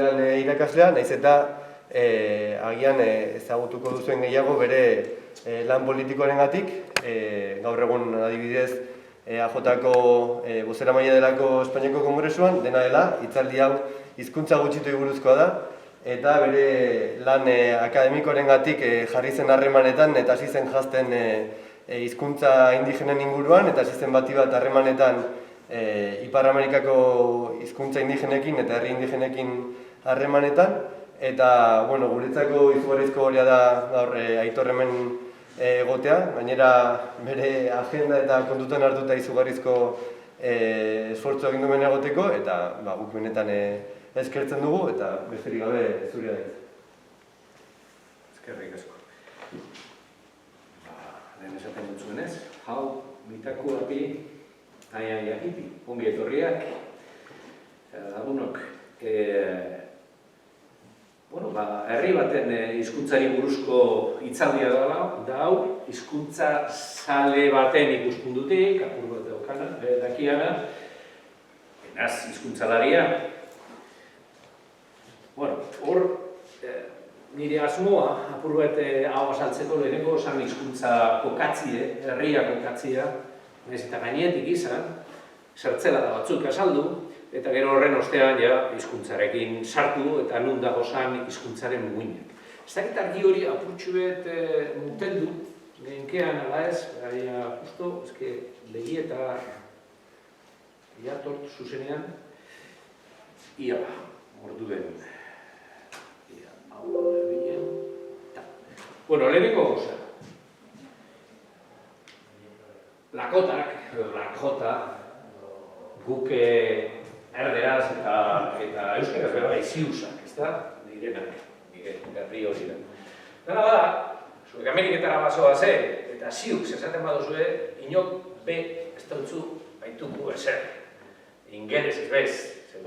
Irakaslea, naiz eta agian ezagutuko duzuen gehiago bere lan politikoarengatik. Gaur egun adibidez AJ-ko bozeramaile delako Espainiako Kongresuan, dena dela, hitzaldi hau hizkuntza gutxituei buruzkoa da, eta bere lan akademikoarengatik jarri zen harremanetan eta hasi zen jazten hizkuntza indigenen inguruan, eta hasi zen bati bat harremanetan Ipar Amerikako hizkuntza indigenekin eta herri indigenekin harremanetan, eta guretzako izugarrizko horia da gaur Aitor hemen egotea, gainera bere agenda eta kontutan hartuta izugarrizko esfortzu egin duen egoteko, eta guk benetan eskertzen dugu, eta besterik gabe zuria da. Eskerrik asko. Lehen esaten dutzuenez, hau mitako api, aia hipi, ongi etorriak, lagunok. Herri baten hizkuntzari buruzko hitzaldia da hau, hizkuntza zale baten ikuspuntutik, apur bat daukana, dakiana, enaz hizkuntzalaria. Hor, nire asmoa, apur bat hau asaltzeko lehenengo esan hizkuntza kokatzie, herria kokatzia, eta gainetik izan, zertzelada batzuk azaldu, eta gero horren ostean hizkuntzarekin sartu eta nun dago zan hizkuntzaren muginak. Ez dakit argi hori apurtxuet muteldu, genkean ala ez, justo, ezke legi eta tort zuzenean, ia ba, orduen. Lehenengo goza. Lakotak, lakota, guk erderaz eta euskaraz bera bai ziusak, ez da? Nirenak, herri hori da. Dena da, zuek Ameriketara bazoa ze, eta ziuk zezaten baduzue, inok be ez dautzu baituko ezer. Ingeles ez bez.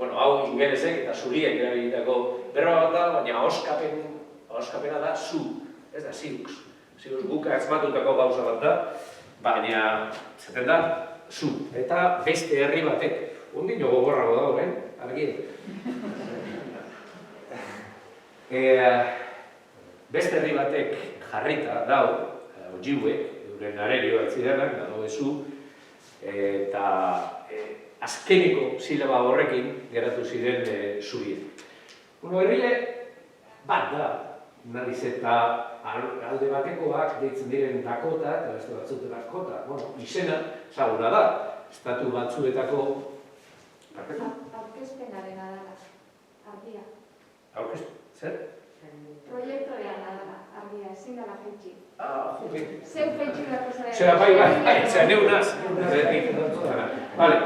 Hau ingelesek eta zuriek erabilitako berba bat da, baina ahoskapena da zu, ez da ziuk. Ziuk guka ezmatutako gauza bat da, baina zaten da zu. Eta beste herri batek, ondino gogorrago dago, argi. Beste herri batek jarrita dau, ojiuek, euren arerio atzirenak, dago ezu, eta azkeniko silaba horrekin geratu ziren zuriek. Herrile bat da, nariz eta alde batekoak deitzen diren Dakota, eta beste batzute Dakota, izena zaguna da, estatu batzuetako. Aurkezpenaren adala, argia. Aurkezpen, zer? Proiektorean adala, argia, ezin dala feitxi. Jokin. Zeu feitxi dako zara. Zera, bai, zera, neunaz. Bale,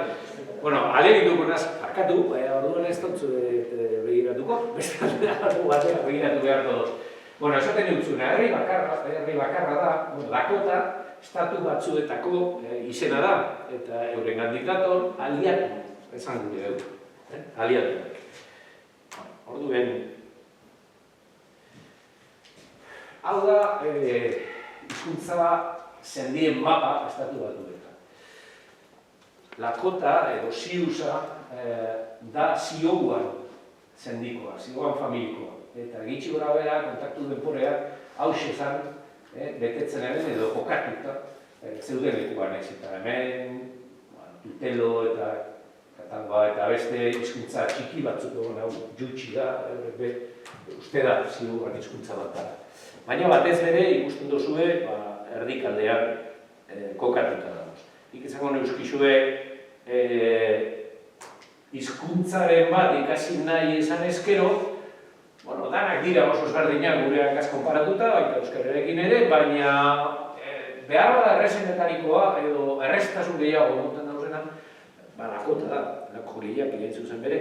alegin dugunaz, arkatu, orduan ez dutzu begiratuko, beste alde batean begiratu beharko dut. Esaten dutzuna, herri bakarra da, Dakota, estatu batzuetako izena da, eta euren gandik dator, aliatu, esan gure dut, aliatuak. Orduen, hau da, hizkuntza zendien mapa estatu batuetan. Lakota edo ziusa da zioguan zendikoa, zioguan familikoa. Eta gitxi gora bera, kontaktu denporeak, hause zan, betetzenaren edo jokatuta zeuden lekuan ez. Eta hemen, tutelo eta katangoa eta beste hizkuntza txiki batzuk egon hau jutsi da, uste da zioguan hizkuntza bat da. Baina batez bere ikusten duzue, erdikaldean kokatuta dagoz. Ikizango neuskizue hizkuntzaren bat ikasi nahi esan ezkero, danak dira oso ezberdinak gureak az konparatuta, baita euskararekin ere, baina behar bada errezenetarikoa edo erreztasun gehiago montan dauzena, Dakota da, lako gehiak egin zuzen bere.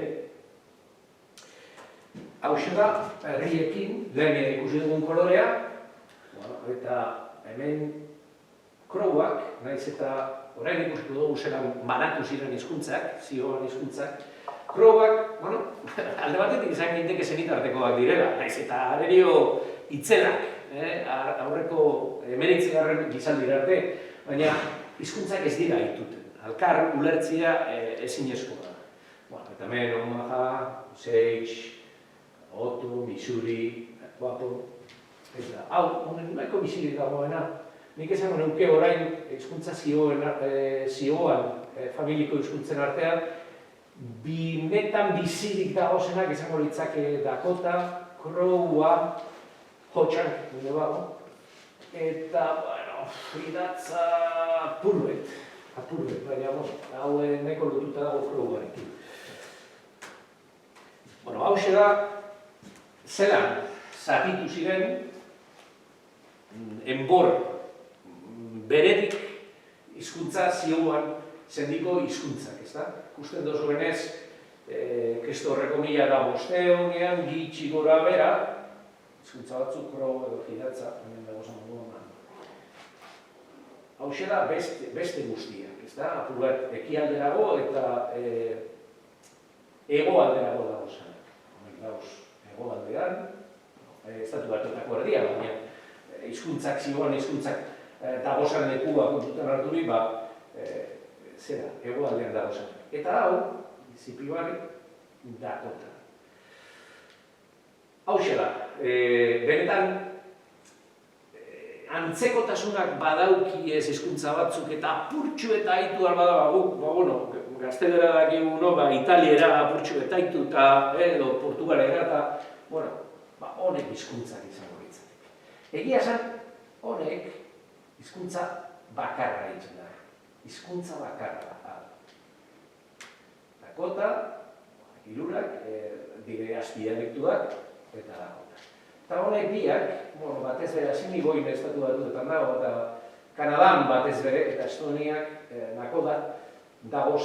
Hau da, herriekin, lehen ikusi dugun kolorea, eta hemen Crowak, nahiz eta orain ikusiko dugu zelan banatu ziren hizkuntzak, zioan hizkuntzak, Crowak, alde batetik izan ginteke zenitartekoak direla, nahiz eta arerio itzelak, aurreko 19. gizaldira arte, baina hizkuntzak ez dira ituten. Alkar ulertzia ezinezkoa da. Eta hemen Omaha, Sage, Otto, Missouri, Guapo, eta hau, honen nahiko bizirik dagoena. Nik esango nuke orain hizkuntza zioan familiko hizkuntzen artean, binetan bizirik dagozenak izango litzake Dakota, Crowa, Ho-Chunk, nire bago, eta, bueno, idatza apurbet, baina, hau nahiko lotuta dago Crowarekin. Bueno, hau da, zelan, zatitu ziren, enbor, beretik hizkuntza zioan zendiko hizkuntzak, ez da? Ikusten dozuenez, kesto horreko mila da bosteonean, gitxi gora bera, hizkuntza batzuk, Crow edo idatza, hemen dago zan moduan. Hau da, beste guztiak, ez da? Apur bat, ekialderago eta hegoalderago dago zanak. Dagoz, hegoaldean, estatu batuetako erdia, baina hizkuntzak zioan, hizkuntzak dagozan lekua kontutan harturik, zera, hegoaldean dagozan. Eta hau, zipibari, Dakota. Hau da, benetan, antzekotasunak badauki ez hizkuntza batzuk eta apurtxu eta haitu albada guk, bueno, gaztelera dakigu, italiera apurtxu eta haitu edo portugalera eta, bueno, honek hizkuntzak izango ditzatik. Egia esan, honek hizkuntza bakarra ditzen da. Hizkuntza bakarra da. Dakota, hirurak, dire azpidialektuak eta Dakota. Eta honek biak, batez bere Simigoin estatu batuetan dago, eta Kanadan batez bere, eta Estoniak, Nakoda, dago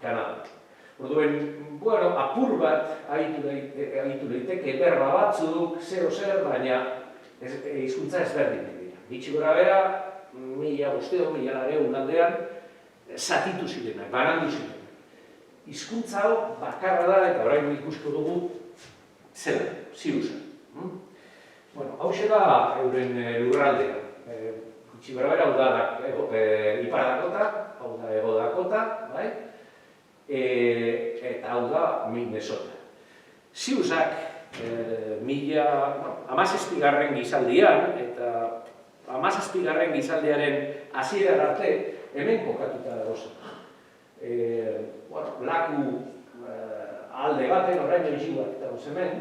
Kanadan. Orduen, bueno, apur bat ahitu daiteke, berba batzuk, zer, baina hizkuntza ezberdin dira. Gitxi gora bera, 1500 aldean, zatitu zirenak, banandu zirenak. Hizkuntza hau bakarra da, eta orain ikusko dugu, zela, ziruza. Bueno, hau da euren lurraldea. Gitxi gora bera, hau da Ipar Dakota, hau da Hego Dakota, bai? Eta hau da Minnesota. Ziuzak, 17. gizaldian, eta 17. gizaldiaren hasieran arte hemen kokatuta dagozen. Laku alde baten orain egin dagoz hemen,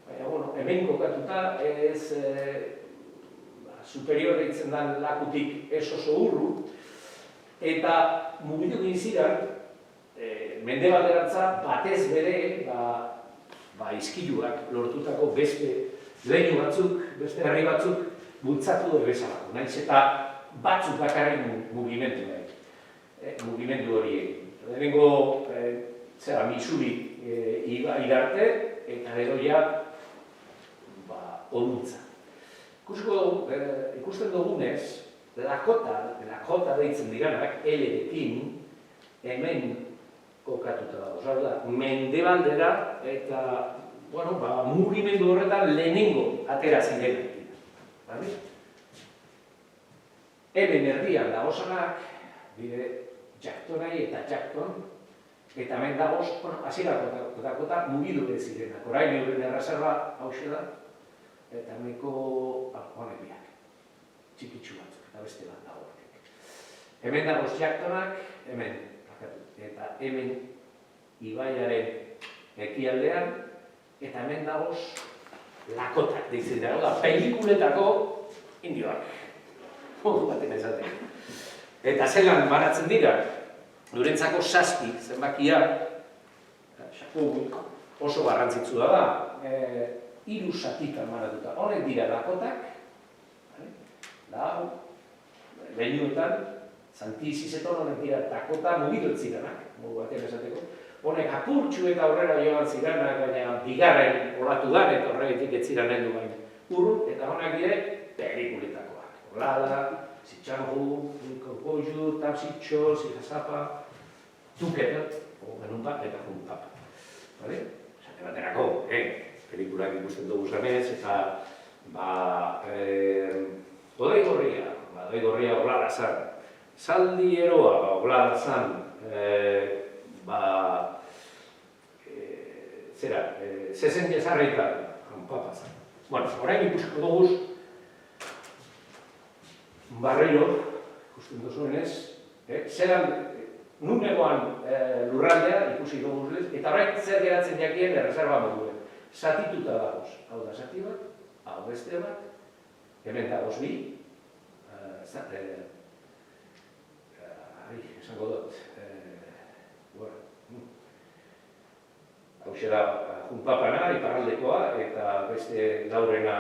baina hemen kokatuta ez superior deitzen den lakutik ez oso urru, eta mugitu giziran, mendebalderantza batez bere izkiluak lortutako beste leinu batzuk, beste herri batzuk bultzatu dut bezalako. Nahiz eta batzuk bakarrik mugimendu horiek. Lehenengo, Missouri irarte eta gero ja Oruntza. Ikusten dugunez, Lakota deitzen diranak, L-ekin, hemen kokatuta dago. Hau da, mendebaldera eta, mugimendu horretan lehenengo atera zirenak. Hemen erdian dagozanak, dire Jacktonai eta Jackton, eta hemen dagoz, hasierako Dakota mugidu ez zirenak. Orain euren erreserba hauxe da, eta hemeneko honek biak, txikitsu batzuk, eta beste bat dago. Hemen dagoz Jacktonak, eta hemen ibaiaren ekialdean, eta hemen dagoz Lakotak deitzen dira, da, pelikuletako indioak. Modu baten esaten. Eta zelan banatzen dira, durentzako 7 zenbakia, oso garrantzitsua da, 3 zatitan banatuta. Honek dira Lakotak, lehinuetan, Santizizeton honek dira Dakota mugitu ziranak, modu batean esateko. Honek apurtxu eta aurrera joan ziranak, baina bigarren olatu dan eta horregatik ez ziran heldu baina urrun, eta honek dire pelikuletakoak. Olada, Zitxangu, Kokoju, Tapsitxo, Zihazapa, Tuketat, Genunpak eta Junpap. Zate baterako, pelikulak ikusten dugu zanez, eta Odei Gorria Oglala zan. Zaldi eroa Oglala zan, zezen jezarreita, janpapazan. Bueno, orain ikusiko duguz, barriro, ikusten duzuenez, zelan, nun egoan lurraldea ikusi duguz, eta orain zer geratzen jakien erreserba moduen. Zatituta dagoz, hau da zati bat, hau beste bat, hemen dagoz bi, esango dut, hau da Junpapana, iparraldekoa, eta beste laurena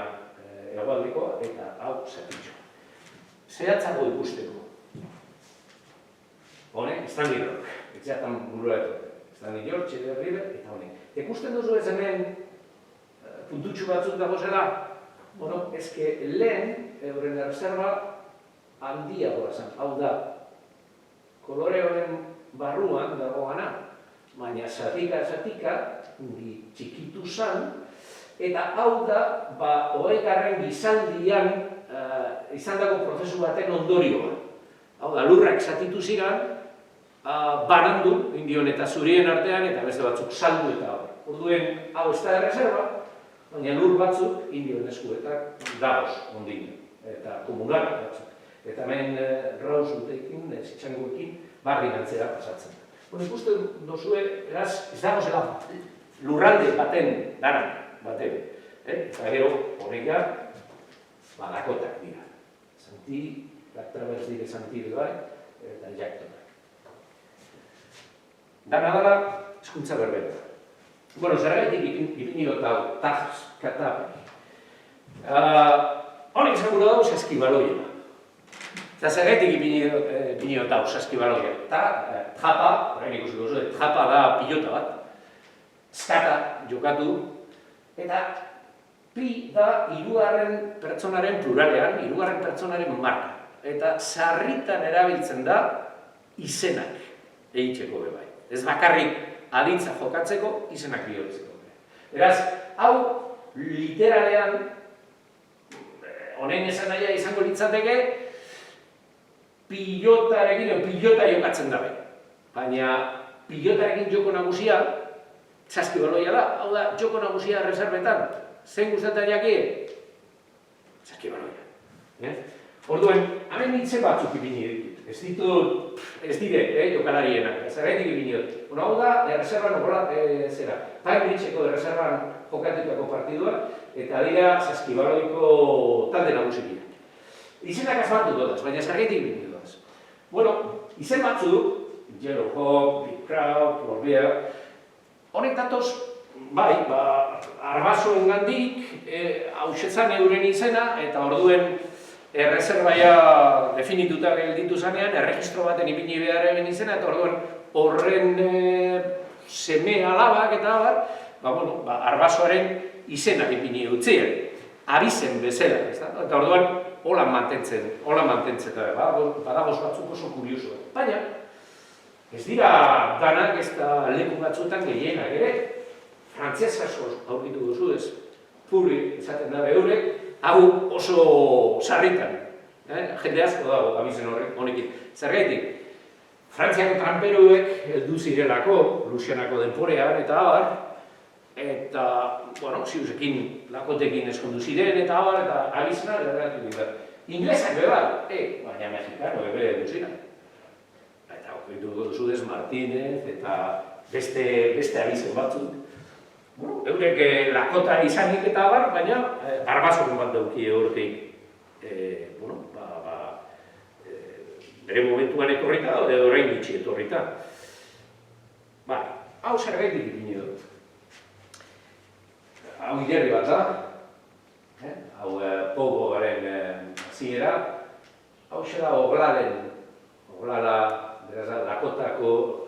hegoaldekoa, eta hau zatitxo. Zehatzago ikusteko. Honek, Stanley Rock, etxeatan burua etorte. Stanley George, River, eta honek. Ikusten duzu ez hemen puntutxu batzuk dago zela? Bueno, ezke lehen, euren erreserba handiagoa zen. Hau da, kolore honen barruan dago gana, baina zatika txikitu zen, eta hau da, 20. gizaldian izan dago prozesu baten ondorioa. Hau da, lurrak zatitu ziren, banandu, indion eta zurien artean, eta beste batzuk saldu eta hor. Orduen, hau ez da erreserba, baina lur batzuk indion eskuetak dagoz ondine, eta komunal batzuk. Eta hemen rauz dutekin, zitxangoekin, barri gantzera pasatzen. Ikusten duzue, eraz, ez dago zela lurralde baten, danak baten. Eta gero, horrega, badakotak dira. Santi, Travers dire Santi bai, eta jaktonak. Dana, hizkuntza berbera. Bueno, zergaitik ipini dut hau, Taj Katape. Honek esan gure dago saskibaloia. Eta zergaitik ipini dut hau saskibaloia. Eta japa, orain ikusi duzu, japa da pilota bat, skata jokatu, eta pi da hirugarren pertsonaren pluralean, hirugarren pertsonaren marka. Eta sarritan erabiltzen da izenak egiteko bai. Ez bakarrik aditza jokatzeko, izenak bihurtzeko. Beraz, hau literalean, honen esan nahia izango litzateke, pilotarekin, pilota jokatzen dabe. Baina pilotarekin joko nagusia, saskibaloia da, hau da, joko nagusia reservetan. Zein gustatzen jakie? Saskibaloia. Orduan, hemen hitze batzuk ipini ditut. Ez dire, jokalarienak, zergaitik ipini dut. Hau da, erreserban okola, zera, Paimritxeko erreserban jokatutako partidua, eta dira saskibaloiko talde nagusikiak. Izenak asmatu dudaz, baina zergaitik ipini dudaz. Bueno, izen batzuk, Yellow Hawk, Big Crowd, Borbea, honek datoz, bai, arbasoen gandik, hausetzan euren izena, eta orduen erreserbaia definituta gelditu zanean, erregistro baten ipini beharren izena, eta orduan horren seme alabak eta arbasoaren izena ipini utzien, abizen bezala, eta orduan hola mantentzen, badagoz batzuk oso kurioso. Baina, ez dira danak ez da leku batzuetan gehienak ere, frantzesa aurkitu duzu ez, Furri esaten dabe eurek, hau oso sarritan, jende asko dago abizen honekin. Zergaitik, Frantziako tramperoek heldu zirelako, Luzianako denporean eta abar, eta, ziusekin, lakotekin eskondu ziren eta abar, eta abizena erratu dira. Inglesak beba, baina mexikano bebe heldu ziren. Eta okitu duzu ez Martínez eta beste abizen batzuk. Eurek lakota izanik eta abar, baina barbazoren bat dauki eurtik bere momentuan etorrita, edo orain gitxi etorrita. Hau zergaitik ipini dut. Hau hilerri bat da, hau Pogoaren ziera, hau zera Oglalen, Oglala,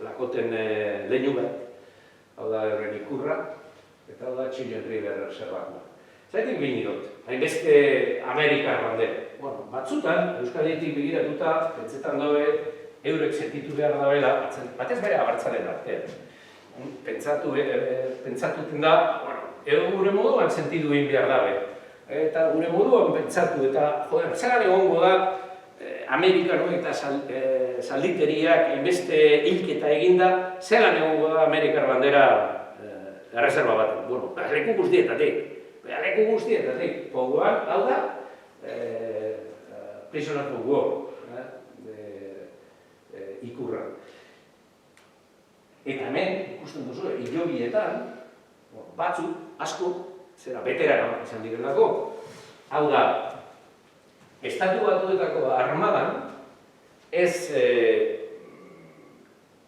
lakoten leinu bat, hau da horren ikurra, eta hau da Chillian River zerbakoa. Zaitik ipini dut, hainbeste Amerikar bandera. Batzutan, Euskal Herritik begiratuta, pentsetan dabe, eurek sentitu behar dabela, batez bere abertzalen artean. Pentsatuten da, gure moduan sentidu egin behar dabe. Eta gure moduan pentsatu, eta zelan egongo da, Amerikano eta zalditeriak hainbeste hilketa eginda, zelan egongo da Amerikar bandera erreserba bat, bueno, leku guztietatik, Pogoan, hau da, Prisoner of War, ikurra. Eta hemen, ikusten duzu, hilobietan, batzuk, asko, zera, beterana izan direlako. Hau da, Estatu Batuetako armadan, ez,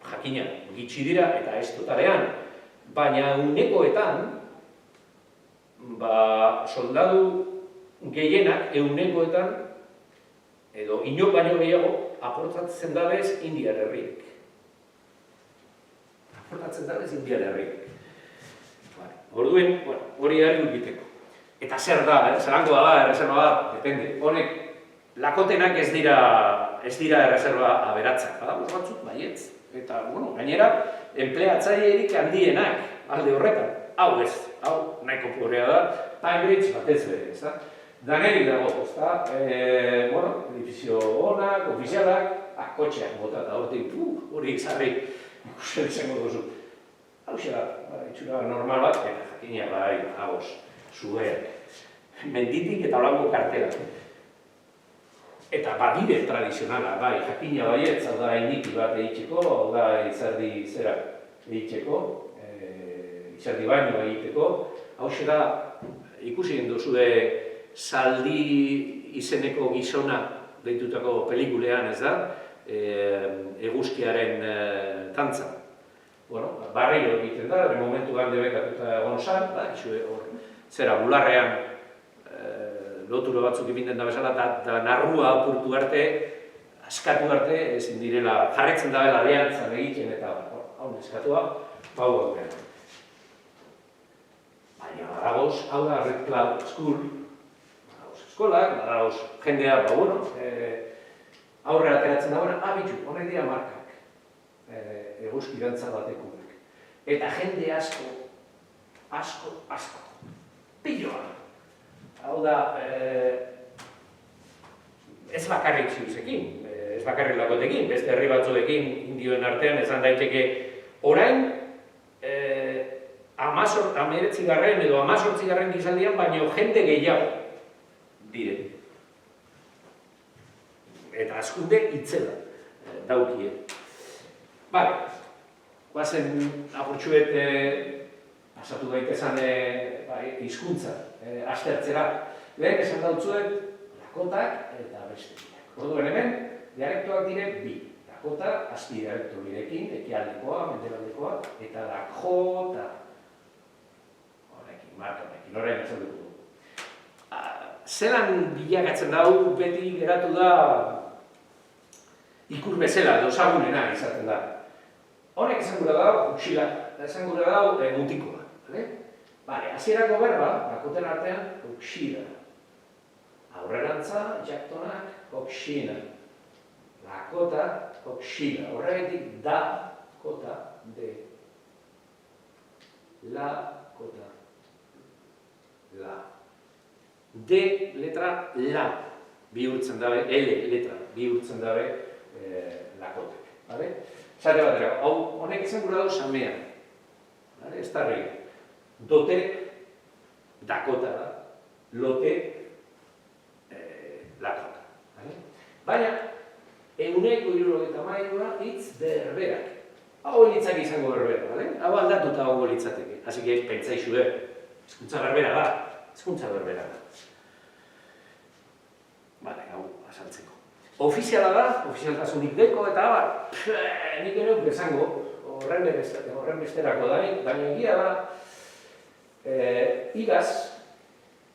jakina, gitxi dira eta ez totalean, baina unekoetan, soldadu gehienak eunekoetan, edo inok baino gehiago, aportatzen dabez Indiar herriek. Orduen, hori harri egiteko. Eta zer da, zelangoa da, erreserba bat, depende. Honek, lakotenak ez dira erreserba aberatzak, badago batzuk, baietz. Eta, gainera, empleatzailerik handienak alde horretan. Hau ez, hau nahiko pobrea da, Tainbridge batez bere, ez da? Danerik dago, ez da? Edifizio onak, ofizialak, kotxeak bota eta hortik, hori izarri ikusten izango duzu. Hau da, itxura normal bat, eta jakina bai, hagoz, zueak, menditik eta holango kartela. Eta badire tradizionala, bai, jakina baietz, hau da, indiki bat egiteko, hau da, izardi zera egiteko, izardi baino egiteko, hau da, ikusi duzue Zaldi izeneko gizona deitutako pelikulean, ez da, eguzkiaren tantza. Barriro egiten da, momentuan debekatuta egon zan, zera bularrean lotura batzuk ipinten da bezala, eta narrua apurtu arte, askatu arte, ezin direla, jarretzen da bela aliantzan egiten, eta hau neskatua, hau aurrean. Baina badagoz, hau da Red Cloud School, eskolak, badagoz, jendea, aurrera ateratzen da, bitu, honek dira markak, eguzkirantza batekunak. Eta jende asko, piloa. Hau da, ez bakarrik ziuzekin, ez bakarrik lakotekin, beste herri batzuekin indioen artean ezan daiteke orain, 19. edo 18. gizaldian, baino jende gehiago dire. Eta askunde itzela daukie. Bale, guazen apurtxuet pasatu daitezan hizkuntza aztertzera. Lehen esan dautzuet, lakotak eta besteak. Orduen hemen, dialektoak dire bi. Lakota, azpi dialekto birekin, ekialdekoa, mendebaldekoa, eta lakota. Markanekin, orain esan dugu. Zelan bilakatzen dau, beti geratu da ikur bezala, dosagunena izaten da. Honek esan gura dau, uxila, esan gura dau mutikoa. Hasierako berba, lakoten artean, uxila. Aurrerantza, jaktonak, oxina. Lakota, oxila. Horregatik da, kota, de. La, kota. La. D letra la bihurtzen dabe, L letra bihurtzen dabe lakotek. Zate batera, honek izan gura dau samean. Ez da rei. Dote, dakota da. Lote, lakota. Baina, eguneko 70 hitz berberak. Hau hitzak izango berbera, hau aldatuta hau litzateke. Así que pentsaizue, hizkuntza berbera da. Hizkuntza berbera da. Bale, hau azaltzeko. Ofiziala da, ofizialtasunik deko eta nik ere bezango, horren besterako da, baina egia da, igaz,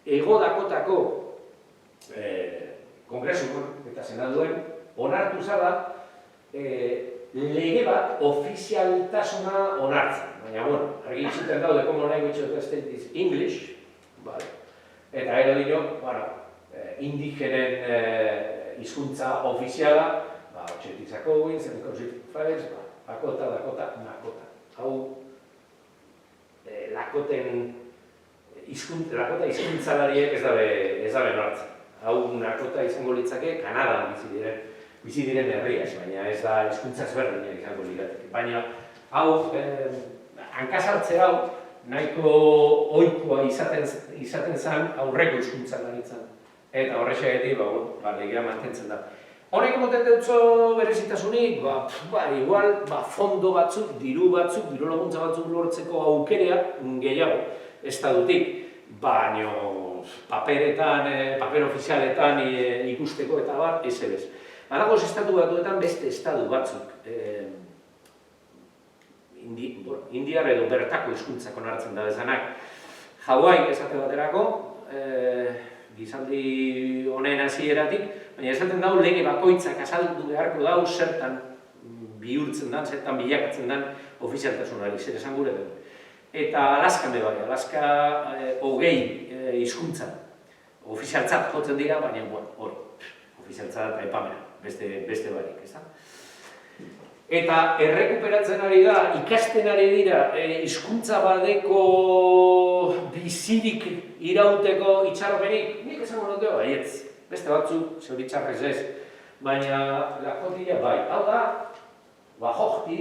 Ego Dakotako kongresuan eta senaduen onartu zala lege bat ofizialtasuna onartzen. Baina, argi itxuten daude, como language of the state is English, eta ero dino, indigenen hizkuntza ofiziala, otxetizako guin, zeneko zifrez, dakota, nakota. Hau, lakota hizkuntzalariek ez dabe nortzen. Hau, nakota izango litzake, Kanadan bizi diren herriak, baina ez da hizkuntza ezberdinak izango litzake. Baina, hau, hankasartze hau, nahiko ohikoa izaten zen aurreko hizkuntzan aritzen. Eta horrexegatik, legea mantentzen da. Honek emoten dutzo berezitasunik, igual, fondo batzuk, diru laguntza batzuk lortzeko aukerea gehiago estadutik, baino paper ofizialetan ikusteko eta bar, ez ebez. Badagoz estatu batuetan beste estatu batzuk, indiar edo bertako hizkuntzak onartzen da bezanak. Hawaii esate baterako, gizaldi honen hasieratik, baina esaten dau lege bakoitzak azaldu beharko dau zertan bihurtzen dan, zertan bilakatzen dan ofizialtasunari, zer esan gure dugu. Eta Alaskan bai, Alaska 20 hizkuntza ofizialtzat jotzen dira, baina hori, ofizialtzat eta epamena, beste barik, ez da? Eta errekuperatzen ari da, ikasten ari dira, hizkuntza badeko bizirik irauteko itxaropenik, nik esango dut baietz, beste batzuk, zoritxarrez ez, baina lakotila bai, hau da, Wahojti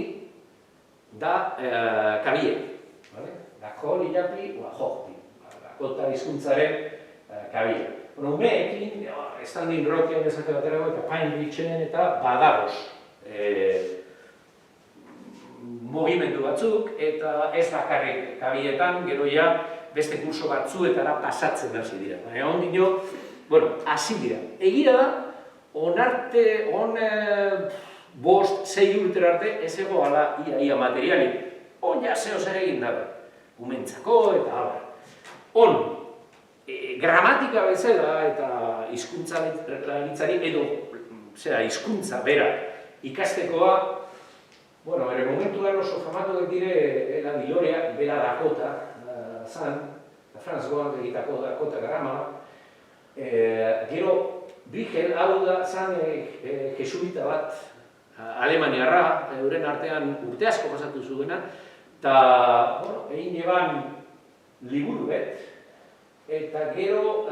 da kabie, lakolilapi Wahojti, lakota hizkuntzaren kabie. Umeekin, Standing Rocken esate baterako eta Pine Ridgeen eta badagoz mugimendu batzuk, eta ez bakarrik kabietan, gero ja beste kurso batzuetara pasatzen hasi dira. Baina ondino, hasi dira. Egira da, bost, 6 urtera arte, ez ego ala ia materialik. Ja zeo zer egin dabe, umentzako eta ala. Gramatika bezala eta hizkuntzaritzari edo hizkuntza bera ikastekoa, bere momentuan oso famatuak dire Dilorea, bera Dakota zan, Franz Gohan egitako Dakota grama. Gero, Bigel hau da zan jesuita bat Alemaniarra, euren artean urte asko pasatu zuena, eta egin eban liburu bet, eta gero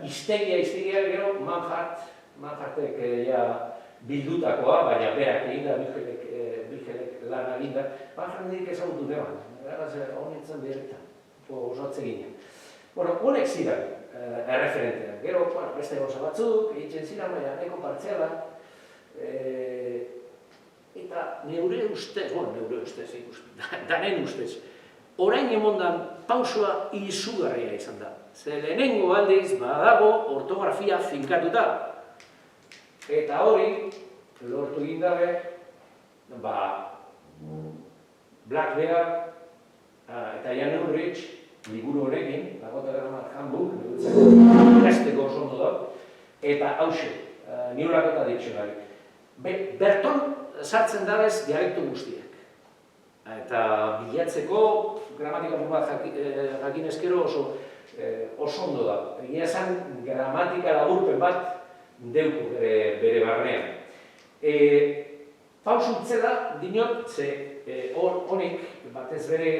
hiztegia gero Manhartek bildutakoa, baina berak egin da, Bigelek lan egin da, Manhartek ezagutu neban, honetzen beretan, osatze ginen. Honek ziren erreferenteak, gero beste gauza batzuk, egiten ziren, baina neko partziala, eta neure ustez, danen ustez, orain emondan pausua izugarria izan da. Ze lehenengo aldiz badago ortografia finkatuta. Eta hori, lortu egin dabe, Black Bear eta Jan Ulrich liburu honekin, Dakota grama Handbook, ikasteko oso ondo da, eta hauxe, New Lakota Dictionary. Berton sartzen dabez dialektu guztiak. Eta bilatzeko gramatika bat jakin ezkero oso ondo da. Egia esan gramatika laburpen bat deuko bere barnean. Pausu itzela dinot, ze honek batez bere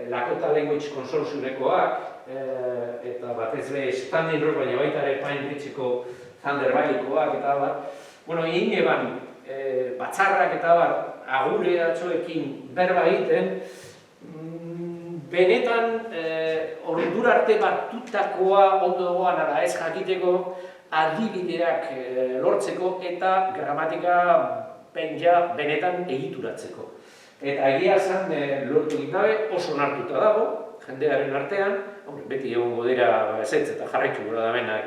Lakota Language Consortiumekoak eta batez bere Standing Rock, baina baita ere Pine Ridgeko Thunder Valleykoak eta bat. Egin eban batzarrak eta bat agure atxoekin berba egiten, benetan ordura arte batutakoa ondo dagoan ala ez jakiteko adibideak lortzeko eta gramatika pentsa benetan egituratzeko. Eta egia zen lortu egin dabe, oso onartuta dago, jendearen artean, beti egongo dira ezetz eta jarraitu gura da benak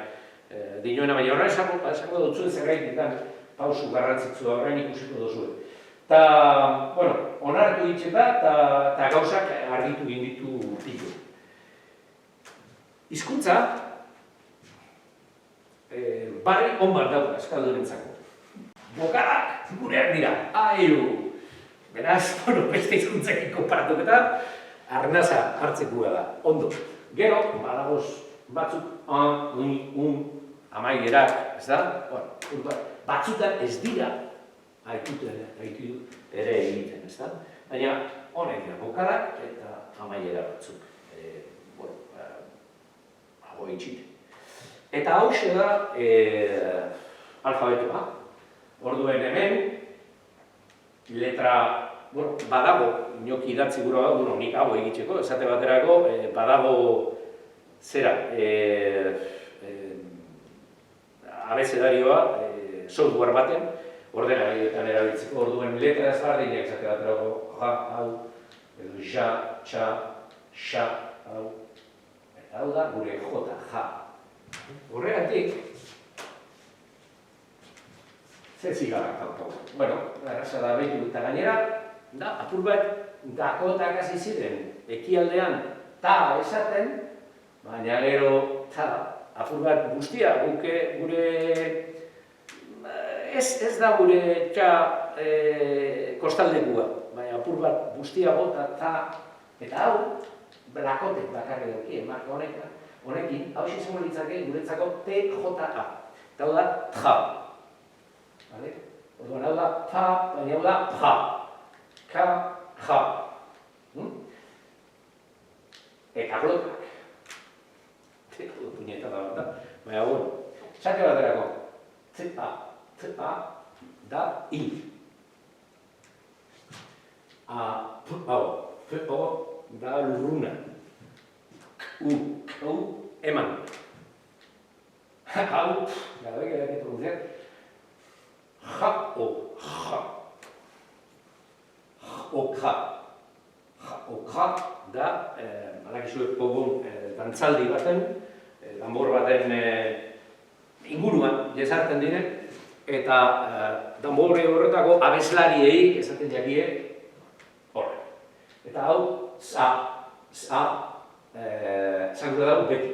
dinoena, baina horra esango dutzu zergaititan pausu garrantzitsua horrein ikusiko duzue. Eta, onartu ditzen da, eta gauzak argitu egin ditu pilo. Hizkuntza, barri on bat dauka eskaldurentzako. Bokadak gureak dira, aiu! Beraz, beste hizkuntzak konparatuketan, arnaza hartzekua da, ondo. Gero, badagoz batzuk, amaierak, ez da? Batzutan ez dira, haitu ere egiten, ez da? Baina, honek dira, bokadak eta amaiera batzuk. Hago itxite. Eta hause da alfabetoa. Orduen hemen, letra, badago inoki idatzi gura gau, nik hau egiteko, esate baterako, badago zera, abezedarioa, software baten, ordenagailuetan erabiltzeko, orduen letra ezberdinak esate baterako, ja, hau, edo ja, txa, xa, hau, eta hau da gure jota, ja. Horregatik, zer zigarrak daukagu. Bueno, erraza da behitu eta gainera, da, apur bat, dakotak hasi ziren, ekialdean ta esaten, baina gero, ta, apur bat guztia, gure, ez da gure txa kostaldekua, baina apur bat guztia gota, ta, eta hau, lakotek bakarri dauki, marka honekin, hau izango litzake guretzako TJA, eta hau da, tja. Orduan, hau da, ta, baina hau da, ja. Ka, ja. Eta glotak. Teko puñeta da bat da. Baina, bueno, esate baterako. Ta, da, i. Hau, da lurruna. Hau, eman. Hau, gara beke da keto guztiak. Ja, o, ja. O, ja. O, ja, da, badakizuek pogun dantzaldi baten, danbor baten inguruan jesartzen dire, eta danbore horretako abeslariei esaten jakie horre. Eta hau, zango da beti.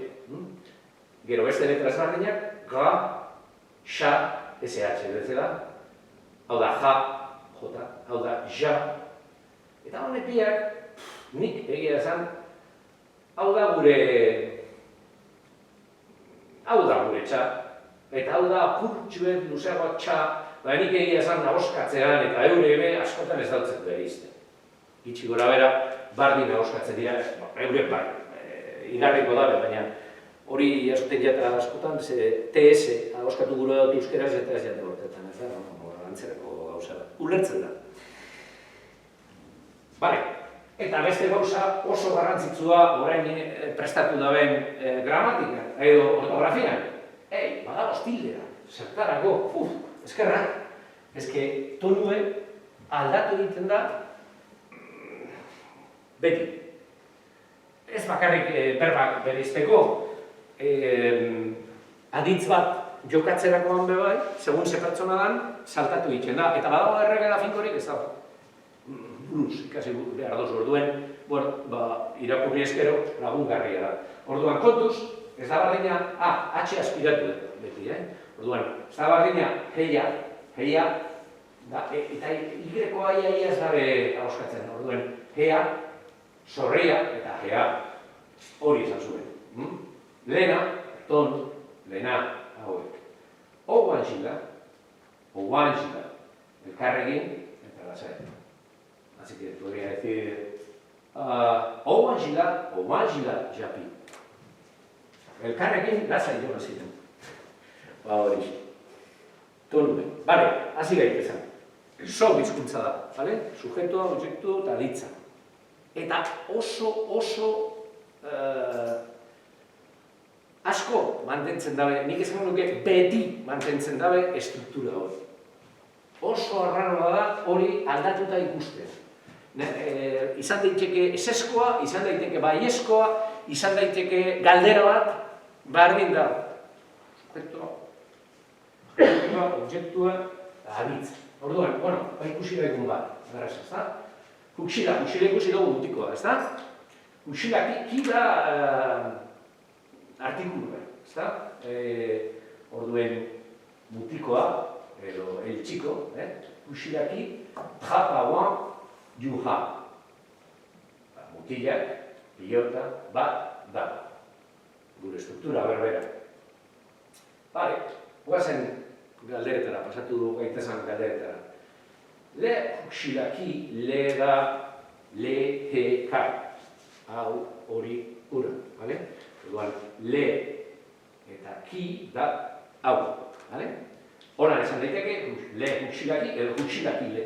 Gero beste letra ezberdinak, ga, xa, SH bezala, hau da ja, jota, hau da ja, eta honek biak, nik egia esan, hau da gure txa, eta hau da purtsuet luzeagoa txa, baina nik egia esan nahoskatzean eta eure ebe askotan ez dautzen behar izte. Gitsi gora bera, bardin nahoskatzen dira, eure bai, inarriko dabe, baina hori jasoten jata askotan, TS, ahoskatu gure dut euskeraz eta ez jate bortetan, ez da, antzerako gauza da. Ulertzen da. Bale, eta beste gauza oso garrantzitsua orain prestatu daben gramatika, edo ortografian. Badago tildea, zertarako, eskerra. Ezke, tonue aldatu egiten da beti. Ez bakarrik berbak bereizteko, aditz bat jokatzerakoan bebai, segun ze pertsona dan, saltatu egiten da. Eta badago erregela finkorik ez dago. Blues, ikasi behar dozu orduen, irakurri eskero lagungarria da. Orduan kontuz, ez da bardina, H aspiratu beti, Orduan, ez da bardina, heia, eta Y-ko aia ez dabe ahoskatzen. Orduan, hea, sorreia eta hea, hori izan zuen. Lena, ton, lena, hauek. Oguan xila, elkarregin, eta lasai. Así que podría decir, oguan xila, japi. Elkarregin, lasai jona ziren. Hori. Tonue. Bale, hasi gaitezan. So bizkuntza da, bale? Sujeto, objektu eta ditza. Eta oso asko mantentzen dabe, nik esan nuke beti mantentzen dabe estruktura hori. Oso arraroa da hori aldatuta ikusten. Izan daiteke eseskoa, izan daiteke baieskoa, izan daiteke galdera bat, bardin da. Objektua, aditza. Orduan, ikusi daikun bat, beraz, ez da? Huxila ikusi dugu mutikoa, ez da? Huxila ki da artikulua, ez da? Orduen mutikoa, edo el txiko, huxilaki, japauan, juha. Mutilak, pilota, bat, da. Gure estruktura berbera. Bale, guazen galderetara, pasatu du gaitezan galderetara. Le huxilaki, le da, le, he, ka. Hau, hori, ura, bale? Orduan, le eta ki da hau, bale? Horan esan daiteke, le huxilaki edo huxilaki le.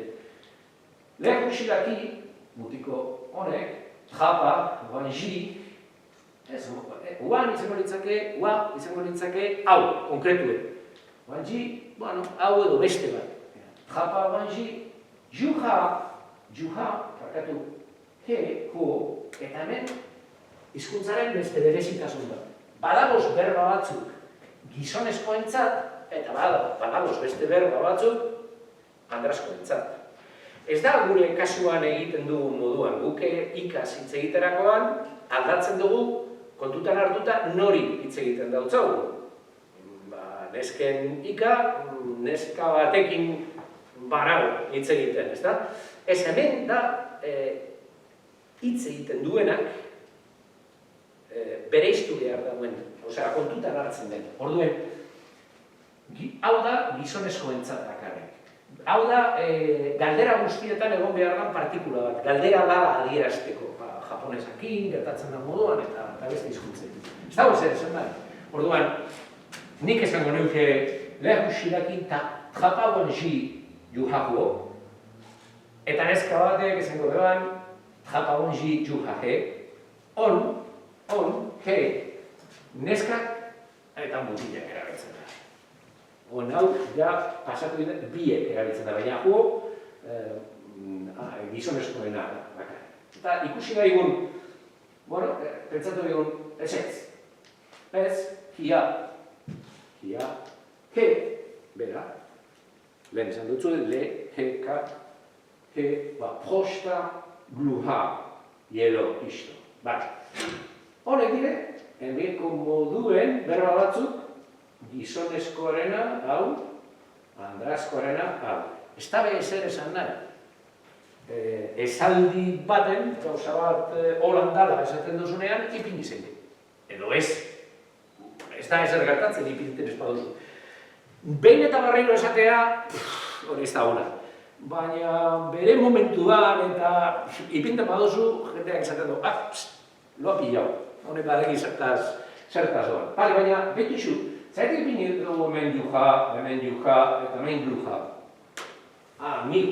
Le huxilaki mutiko honek, japa, wanji, uan izango litzake, ua izango litzake, hau, konkretue. Wanji, bueno, hau edo beste bat. Japa, wanji, juha, parkatu, he, ho, eta hemen, hizkuntzaren beste berezitasun bat. Badagoz berba batzuk gizonezkoentzat, eta badagoz beste berba batzuk andrazkoentzat. Ez da gure kasuan egiten dugu moduan, guke ikas hitz egiterakoan aldatzen dugu kontutan hartuta nori hitz egiten dautzagu. Nesken ika, neska batekin barago hitz egiten, ez da? Ez hemen da hitz egiten duenak bereiztu behar dauen, osea, kontutan hartzen den. Orduen, hau da gizonezkoentzat bakarrik. Hau da, galdera guztietan egon behar da partikula bat. Galdera da adierazteko, japonesakin, gertatzen da moduan, eta beste hizkuntzen. Ez dago zer esan da. Orduan, nik esango nuke lehu shirakin eta japa wanji juhakuo, eta neska batek esango beban japa wanji juhahe, on, he, neskak eta mutilak erabiltzen da. Hau, ja, pasatu dira, biek erabiltzen da, baina juo gizonezkoena bakar. Eta ikusi da egun, bueno, pentsatu egun, ez. Hia, he, bera, lehen esan dutzu, le, he, ka, he, posta, gluha, hielo, isto. Honek dire, enbeko moduen berba batzuk, gizonezkoarena, hau, andrazkoarena, hau. Ez da ezer esan nahi. Esaldi baten, gauza bat holandala esaten duzunean, ipini zen. Edo ez. Ez da ezer gertatzen ipinten ez baduzu. Behin eta barreiro esatea, hori ez da ona. Baina bere momentuan eta ipinten baduzu, jendeak esaten du, lo ha pillao. Honek badegi zertaz doan. Baina, betixu, zaitik ipini dugu hemen juha, eta hemen gluha. Nik,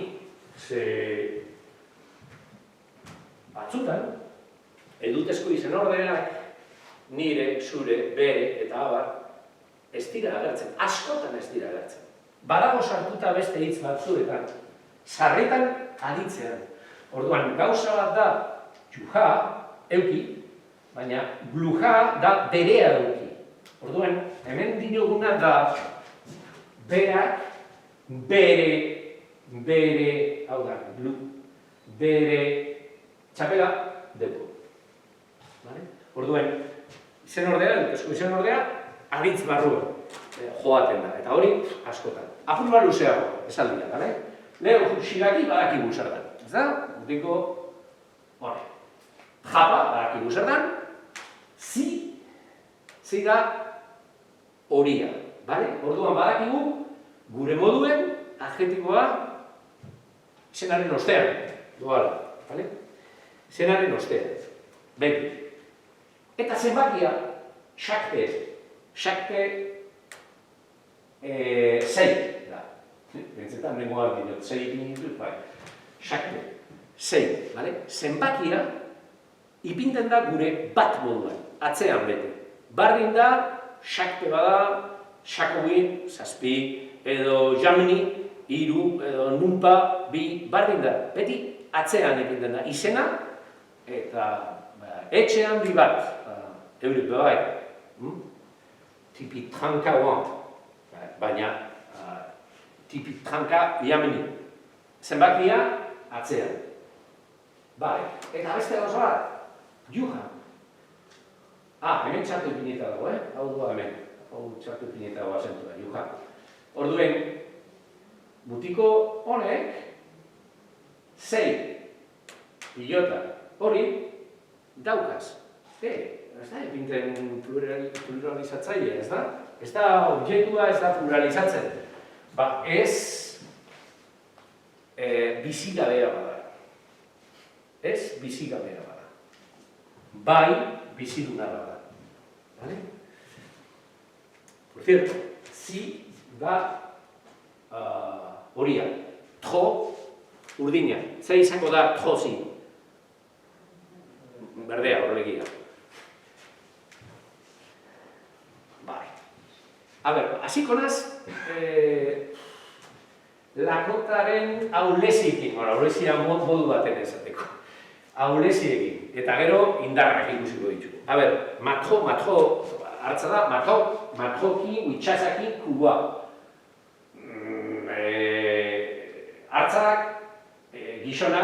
ze batzutan, edutezko izen ordenak, nire, zure, bere eta abar, ez dira agertzen, askotan ez dira agertzen. Badago sartuta beste hitz batzuetan, sarritan aditzean. Orduan, gauza bat da, juha, euki, baina gluha da berea euki. Orduan, hemen dinoguna da, berak, bere, hau da, glu, bere, txapela, deko. Orduan, izen ordea, dutezko izen ordea, aritz barruan joaten da, eta hori askotan. Apur bat luzeago, esaldia, bale? Leo shiraki badakigu zer da. Ez da? Diko, hori. Japa badakigu zer da. Zi da horia, bale? Orduan badakigu, gure moduen, adjetikoa, izenaren ostean, doala, bale? Izenaren ostean, beti. Eta zenbakia, xakte, zei da. Bentsetan nengoa dinot, zei ipin ditut, bai. Xakte, zei, bale? Zenbakia ipinten da gure bat moduan, atzean bete. Bardin da, xakte bada, xakogin, zazpi, edo jamni, iru, edo numpa, bi, bardin da. Beti atzean ipinten da. Izena, eta etxean bi bat. Eurik bai, tipi tranka oan, baina tipi tranka iameni. Zenbakia, atzean. Bai, eta beste gauza bat, juha. Hemen txartu ipineta dago, hau doa hemen. Hau txartu ipineta dago azentua, juha. Orduen, mutiko honek, zei, pilota, hori, daukaz. Ez da, epinten pluralizatzaile, ez da? Ez da objektua, ez da pluralizatzen. Ez bizigabea bada. Ez bizigabea bada. Bai biziduna bada. Vale? Por cierto, zi da horia. Tro urdina. Zer izango da trozi? berdea, horregia. Bai. A ber, hasiko naz, lakotaren aulesiekin, aulesia modu baten esateko. Aulesiekin, eta gero indarrak ikusiko ditugu. A ber, matjo, hartza da, matjoki, itxasakin, kuba. Hartzak, gizona,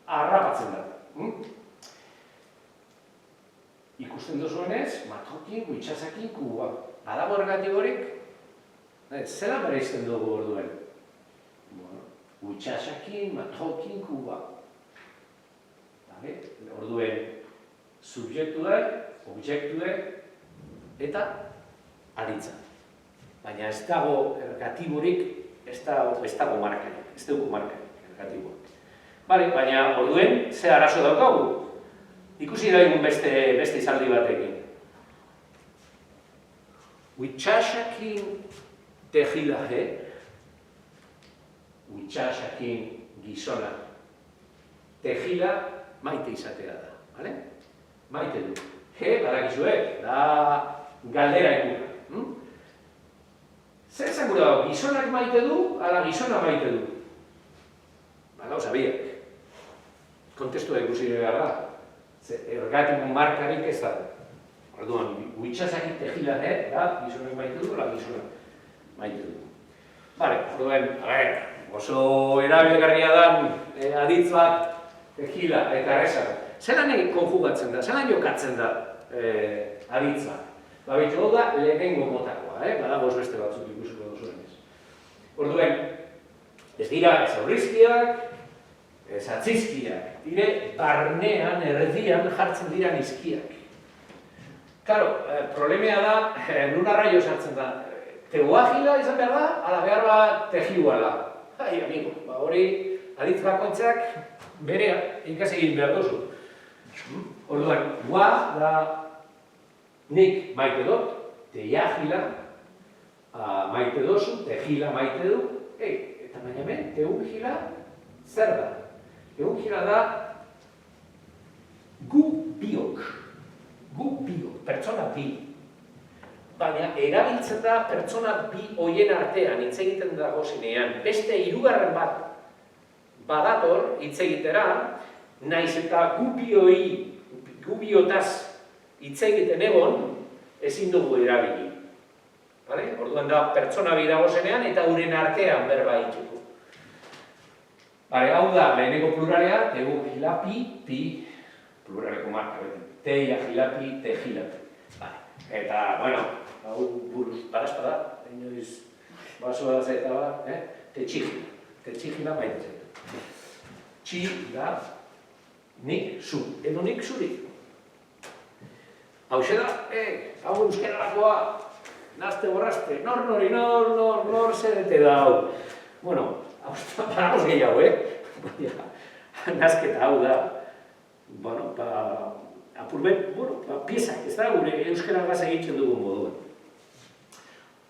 harrapatzen da. Ikusten duzuenez, matjokin, itxasakin, kuba. Badago ergatik horik, zela bereizten dugu orduen. Itxasakin, matjokin, kuba. Orduen, subjektue, objektue, eta aritza. Baina ez dago ergatiborik, ez dago markarik, ez dugu markarik ergatiboak. Baina orduen, ze arazo daukagu? Ikusi daigun beste izaldi batekin. Itxasakin tejilaje, itxasakin gizona, tejila maite izatea da. Maite du. Badakizuek, da galdera ikuna. Zer esan gure dago, gizonak maite du, ala gizona maite du? Gauza biak. Kontestua ikusi behar da. Ergatiko markarik ez da. Orduan, itxasakin tejilaje, da gizonak maite du, ala gizona maite du. Orduan, oso erabilgarria dan aditz bat, tejila eta errezak. Zelan konjugatzen da, zelan jokatzen da aditz bat? Bitu da, lehenengo motakoa, badagoz beste batzuk ikusiko duzuenez. Orduan, ez dira ez aurrizkiak, ez atzizkiak, dire barnean, erdian jartzen dira nizkiak. Karo, problemea da, nuna raio sartzen da, teguagila izan behar da, ala behar bat tejiuala. Amigo, hori aditz bakoitzak berea ikasi egin behar duzu. Orduan, gua da nik maite dut, teiagila maite duzu, tejila maite du, eta baina hemen, teugila zer da? Teugila da gu biok, pertsona bi. Baina erabiltzen da pertsona bi hoien artean hitz egiten dago zenean, beste hirugarren bat badator hitz egitera, naiz eta gu biotaz hitz egiten egon, ezin dugu erabili. Orduan da pertsona bi dago zenean eta uren artean berba itxuko. Hau da, leheneko pluralea, tegu jilapi, pi, pluraleko marka beti, teia jilapi, te jilapi. Eta, bueno, hau buruz parazpada, inoiz basoa zeta bat, tetxigila maite zeta. Txi da, nik zu, edo nik zuri. Hau da, hau euskeralakoa, nazte borrazte, nor zerete da hau. Bueno, hau da, paragoz gehiago, nazketa hau da, bueno, apurbet, piezak, ez da, gure euskeragaz egiten dugun moduan.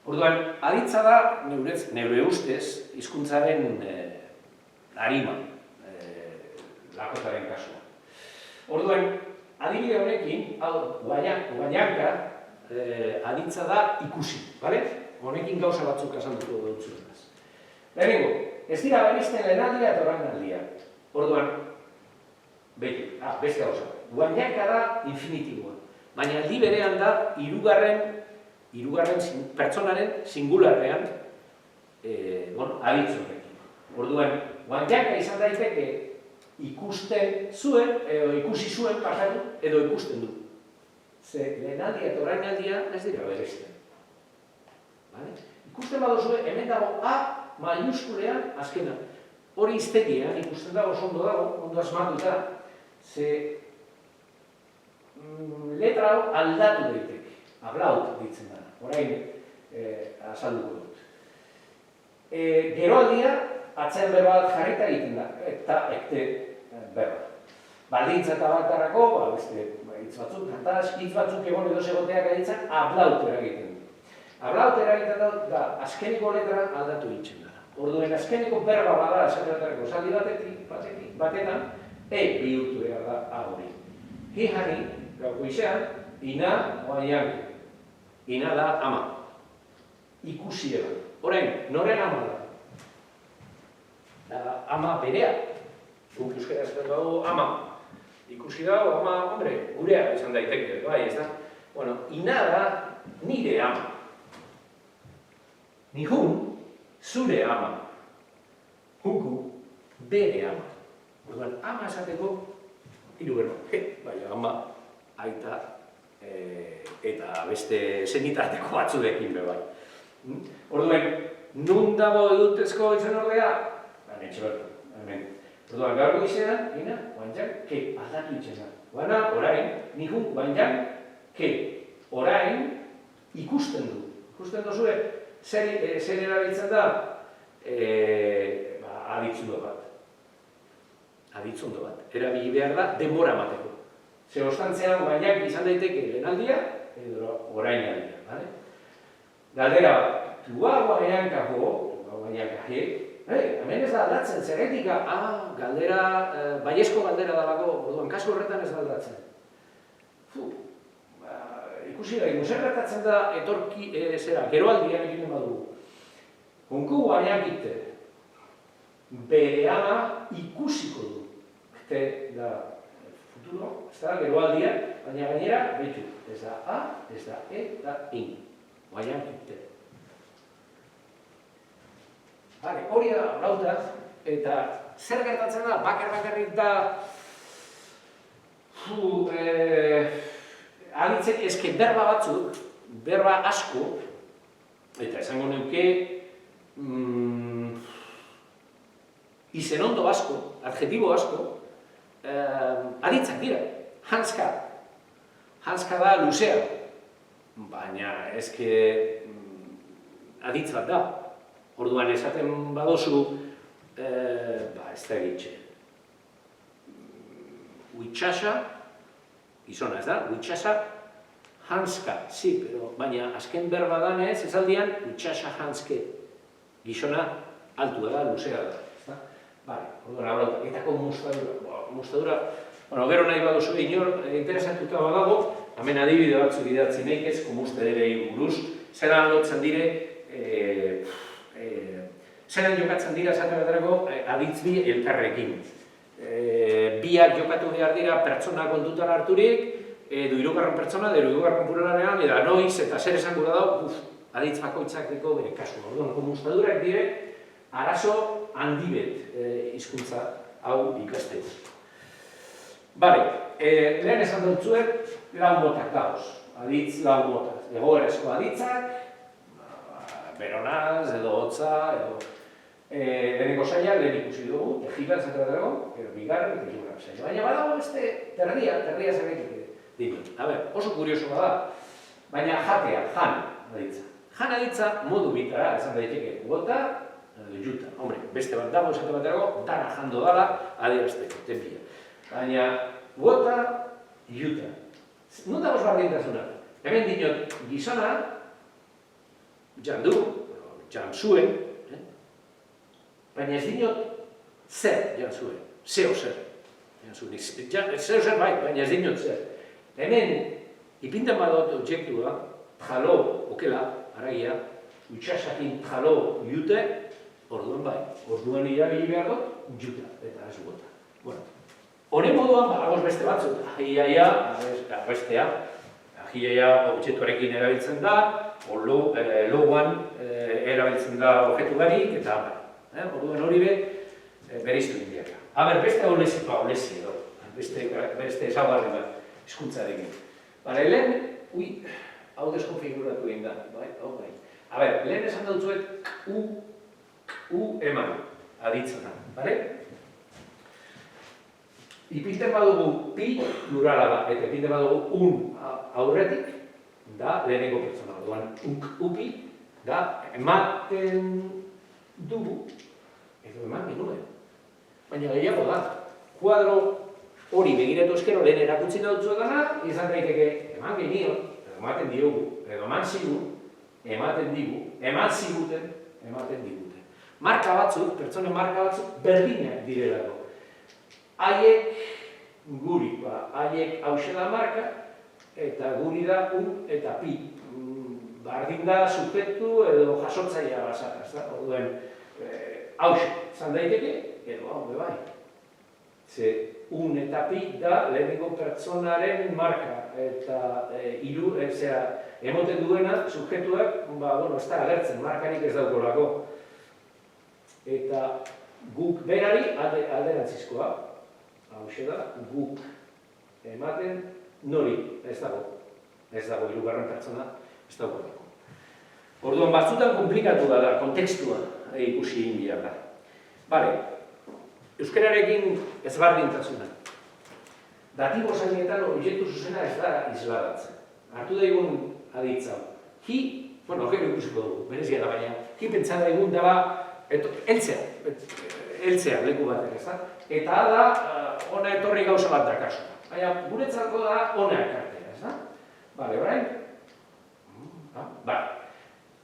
Orduan, aditza da, neure ustez, hizkuntzaren arima, lakotaren kasua. Orduan, adibide honekin, guaianka, aditza da ikusi, bale? Honekin gauza batzuk asantuko dut zuenaz. Lehenengo, ez dira berizten lehenaldia eta orainaldia. Orduan, beste gauza. Guaianka da infinitiboa, baina aldi berean da hirugarren pertsonaren singularrean aditz horrekin. Orduan, guaianka izan daiteke ikusten zuen, ikusi zuen pasatu, edo ikusten du. Ze lehenaldia eta orainaldia ez dira bereizten. Ikusten baduzue, hemen dago A maiuskulean azkena. Hori iztegia, ikusten dago, ondo asmatuta, ze letra hau aldatu daiteke, ablaut ditzen da, orain azalduko dut. Geroaldia, atzean berba bat jarrita egiten da, eta ekte berba. Baldintza eta bakarrako, beste hitz batzuk, hitz batzuk egon edo segoteak aditzen, ablaut eragiten du. Ablaut eragiten da, azkeniko letra aldatu egiten da. Orduen azkeniko berba bada esateatareko zaldi batetan, bihurtu behar da A hori. Hihari, gauko izan, ina, oaian. Ina da ama. Ikusi eban. Orain, noren ama da? Ama berea. Guk euskara esaten dago ama. Ikusi dago, ama, hombre, gurea izan daiteke, bai, ez da? Bueno, ina da nire ama. Nihun, zure ama. Huku, bere ama. Orduan, ama esateko, hiru berba. Bai, ama, aita, eta beste zenitarteko batzuekin be bai. Orduan, nun dago edutezko izan ordea? Etxe bertu, hemen. Orduan, gaur izan, ina, guantzak, ke, aldatu itxena. Guana, orain, nihun, guantzak, ke, orain, ikusten du. Ikusten duzue, zer erabiltzen da? Aditzundo bat. Aditzundo bat. Erabili behar da, denbora emateko. Ze ostantzean, guainak izan daiteke lehenaldia, edo orain aldia, bale? Galdera bat, tua guaiankago, hemen ez da aldatzen, zerretika, galdera, baiezko galdera dalako, orduan, kasu horretan ez da aldatzen. Ikusi da, zer gertatzen da, etorki, geroaldian egiten badugu. Hunku guainak ite, bere ama ikusiko du. Eta da, futuro, ez da, geroaldian, baina gainera, behitu, ez da A, ez da E, da in. Guainak ite. Hori da, lauta, eta zer gertatzen da, bakarrik da, aditzen ezke berba batzuk, berba asko, eta esango neuke, izenondo asko, adjetibo asko, aditzak dira, hanska. Hanska da luzea, baina ezke aditz bat da. Orduan esaten badozu, ez da egitxe. Huitxasa, gizona ez da, huitxasa, hanska, pero baina azken berba danez, ezaldian, huitxasa hanske. Gizona altua da, luzea da. Orduan, abrauta, etako mustadura, gero nahi badozu inor, interesatuta badago, hemen adibide batzuk idatzi nahi ez, komusterei buruz, zelan lotzen dire, zelan jokatzen dira, esate baterako, aditz bi elkarrekin. Biak jokatu behar dira pertsona kontutan harturik, edo hirugarren pertsona, edo hirugarren pluralean, edo noiz eta zer esango da dago, aditz bakoitzakeko bere kasu. Orduan, komustadurak dire, arazo handibet hizkuntza hau ikasteko. Bale, lehen esan dutzuet, lau motak dauz. Aditz lau motak. Egoerezko aditzak, beronaz, edo hotza, edo lehenengo saia, lehen ikusi dugu, egilan zentratarako, edo bigarren, eta hirugarren saia. Baina badago beste terdia zerretik dino. Oso kurioso bada, baina jatea, jan aditza. Jan aditza modu bitara, esan daiteke, gota, juta. Hombre, beste bat dago, esate baterako, dara jando dala, adierazteko, tenpia. Baina, gota, juta. Non dagoz bardintasuna? Hemen dinot, gizona, jandu, jantzuen, baina ez dinot, zer jantzuen, zeo zer. Zeo zer bai, baina ez dinot zer. Hemen, ipintan badot objektua, jalo, okela, aragia, utxasakin jalo jute, orduan bai. Orduan irabili behar dut, juta, eta ez gota. Honen moduan, badagoz beste batzuk, ahiaia, bestea, ahiaia objektuarekin erabiltzen da, loguan erabiltzen da objektu barik, eta orduan hori bereiztu indiaka. Beste olesi edo, beste esagarri bat, hizkuntzarekin. Lehen, hau deskonfiguratu egin da, lehen esan dutzuet, u eman, aditzen da, bale? Ipinten badugu pi plurala da, eta ipinten badugu un aurretik, da lehenengo pertsona. Orduan, upi, da ematen dugu, edo eman genuen. Baina gehiago da, kuadro hori begiratu eskero lehen erakutsi dutzuetana, izan daiteke eman genion, edo ematen diogu, edo eman zigun, ematen digu, eman ziguten, ematen diguten. Marka batzuk, pertsonen marka batzuk, berdinak direlako. haiek guri, haiek hause da marka, eta guri da U eta pi. Bardin da subjektu edo jasotzailea bazara, ez da? Orduen, hause, zan daiteke, edo hau, bai. Ze, un eta pi da lehenengo pertsonaren marka, eta emoten duena subjektuak, ez da agertzen, markarik ez daukolako. Eta guk berari alderantzizkoa, hause da, guk ematen nori, ez dago hirugarren pertsona, ez daukolako. Orduan, batzutan komplikatu da, kontekstua ikusi egin behar da. Bale, euskararekin ezberdintasuna. Datibo zainetan objektu zuzena ez da isladatzen. Hartu daigun aditza. Hi, gero ikusiko dugu, berezia da baina, hi pentsa daigun daba, heltzea leku batek, ez da? Eta da, ona etorri gauza bat da kasu. Baina, guretzako da ona ekartea, ez da? Bale, orain? Bale.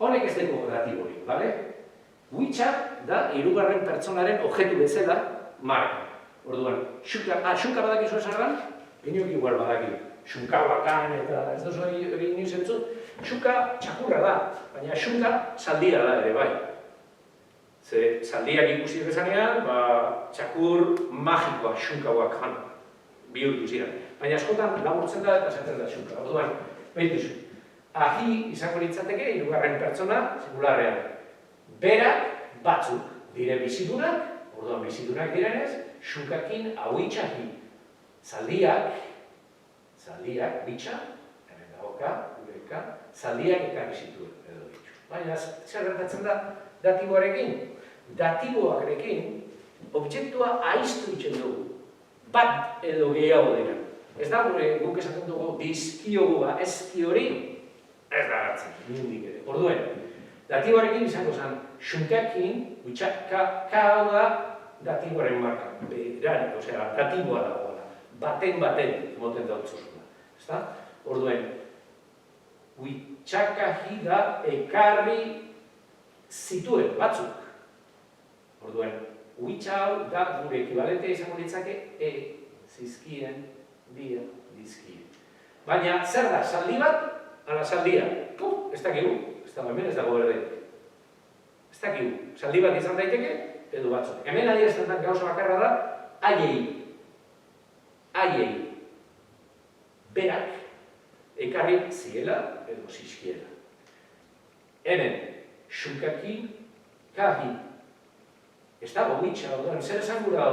Honek ez deko datibo hori, bale? Huitza da, hirugarren pertsonaren objektu bezala, marka. Orduan, xunka badakizu esarran, inok igual badaki. Xunka bakan eta ez duzu egin inoiz entzun, xunka txakurra da, baina xunka zaldia da ere bai. Ze zaldiak ikusi bezanean, txakur magikoa xunka bakan bihurtu ziren. Baina askotan laburtzen da eta zaten da xunka. Orduan, behituzu, ahi izango litzateke, hirugarren pertsona, singularrean. Berak batzuk dire bizidunak, orduan bizidunak direnez, xunkakin hauitxahi. Zaldiak, bitxa, hemen dagoka, gureka, zaldiak ekarri zituen edo ditxu. Baina, zer gertatzen da datiboarekin? Datiboarekin, objektua aiztu itzen dugu. Bat edo gehiago dira. Ez da guk esaten dugu dizkiogua ezki hori, ez da hartzen, nindik ere. Orduen, datiboarekin izango zen, xunkakin, ka hau da datiboaren marka, berari, osea, datiboa dagoela, baten, moten dautzuzuna. Ezta? Orduen, huitxakahi da ekarri zituen batzuk. Orduen, huitxa hau da gure ekibalentea izango litzake zizkien, dia, dizkien. Baina, zer da, zaldi bat, ala zaldia? Ez dakigu, ez dago hemen, ez dago berde. Ez dakigu, zaldi bat izan daiteke, edo batzuk. Hemen adierazten gauza bakarra da, haiei, berak, ekarri ziela edo zizkiela. Hemen, xunkakin, kahi. Ez dago huitxa, zer esan gura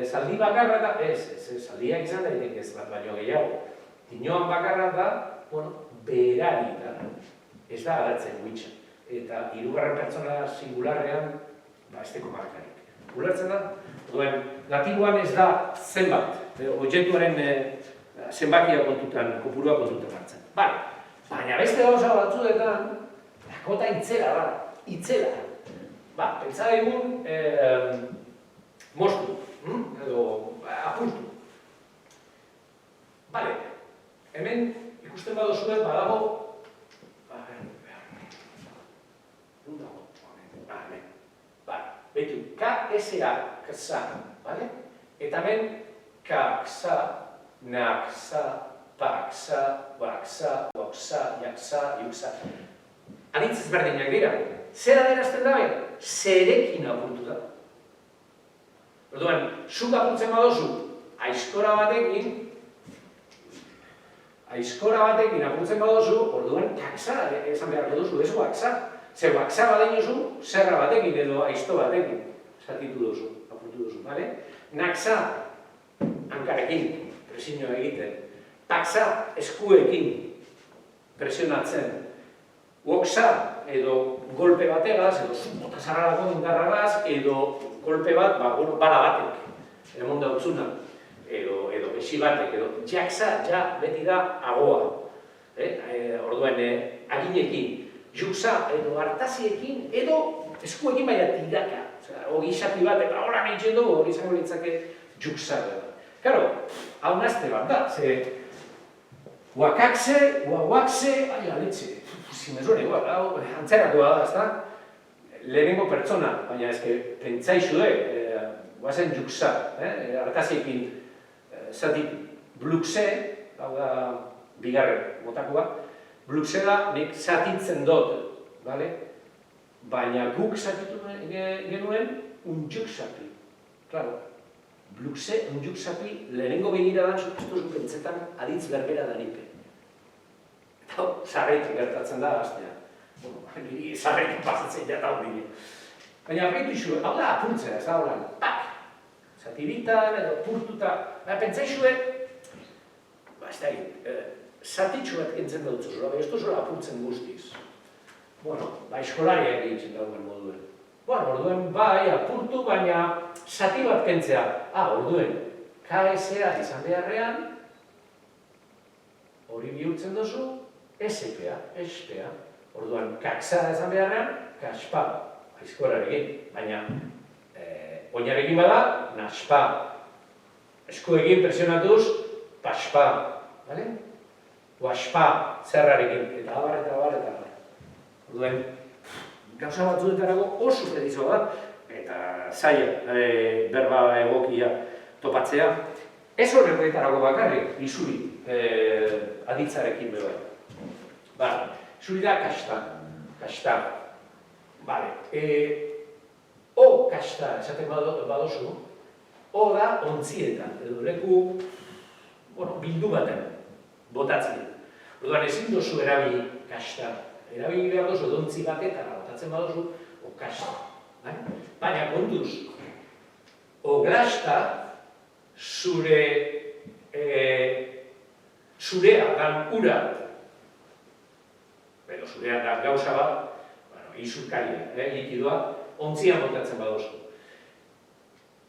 zaldi bakarra da, zaldiak izan daiteke ez bat baino gehiago. Tinoan bakarra da, berari da, ez da agertzen huitxa. Eta hirugarren pertsona singularrean, ez deko markarik. Ulertzen da? Duen, datiboan ez da zenbat, objektuaren zenbakia kontutan, kopurua kontutan hartzen. Baina beste gauza batzuetan, lakota itzela da, itzela. Pentsa egun, moztu, edo apurtu. Hemen ikusten badozue badago, behitu, K-S-A, ksa, eta hemen K-ksa, na-ksa, pa-ksa, ba-ksa, ba-ksa, ja-ksa, ju-ksa. Anitz ezberdinak dira. Zer adierazten dabe? Zerekin apurtu da. Orduan, zuk apurtzen badozu, aizkora batekin apurtzen badozu, orduan, kaksa, esan beharko duzu, ez guaksa. Zer guaksa badeinozu, zerra batekin edo aizto batekin. Zatitu duzu, apurtu duzu, bale? Naksa, hankarekin, presioa egiten. Paksa, eskuekin, presionatzen. Uoksa, edo golpe bategaz, edo bota zarralako indarragaz, edo golpe bat, bala batek, emon dautzuna, edo besi batek, edo jaksa, beti da agoa. Orduen, aginekin, juksa, edo hartaziekin, edo eskuekin baina tiraka. Ogi isapi bat, eta hola nintzen dugu, hori izango litzake juksa. Karo, hau nazte bat da, ze huakakse, huahuakse, aletxe. Zimezure, hau, antzerakoa da, ezta? Lehenengo pertsona, baina ezke, pentsaizu, guazen juksa, artaziekin zati blukse, hau da, bigarren motakoa, blukse da, nik zatitzen dut, bale? Baina guk zatitu genuen unjuksapi. Claro, blukse, unjuksapi, lehenengo begiradan zupuztu pentsetan aditz berbera daripe. Eta zarretik gertatzen da, aztea. Zarretik pasatzen jata hori. Baina apreitu izue, hau da apurtzea, ez da horan, pak! Zatibitan edo purtuta, pentsa izue, ez da zatitxu bat kentzen dut zuzula, ez duzula apurtzen guztiz. Bueno, eskolariak egiten dauen moduen. Bueno, orduen bai, apurtu, baina zati bat kentzea. Orduen, KSA izan beharrean, hori bihurtzen duzu, SPA, SPA. Orduan, kaksa izan beharrean, kaspa. Aizkorarekin, baina oinarekin bada, naspa. Eskuekin presionatuz, paspa. Bale? Guaspa, zerrarekin, eta abar, eta abar, eta abar. Orduen, gauza batzuetarako oso predizo da, eta zaila berba egokia topatzea. Ez horretarako bakarrik, izuri, aditzarekin bebai. Bale, izuri da kasta, kasta. Bale, o kasta esaten badozu, o da ontzietan, edo leku, bildu baten, botatzen. Orduan ezin dozu erabili kasta. Erabili behar dozu odontzi batetara botatzen badozu, o kasta. Baina kontuz, o grasta zurea dan ura, edo zurea dan gauza bat, izurkaria, likidoa, ontzian botatzen badozu.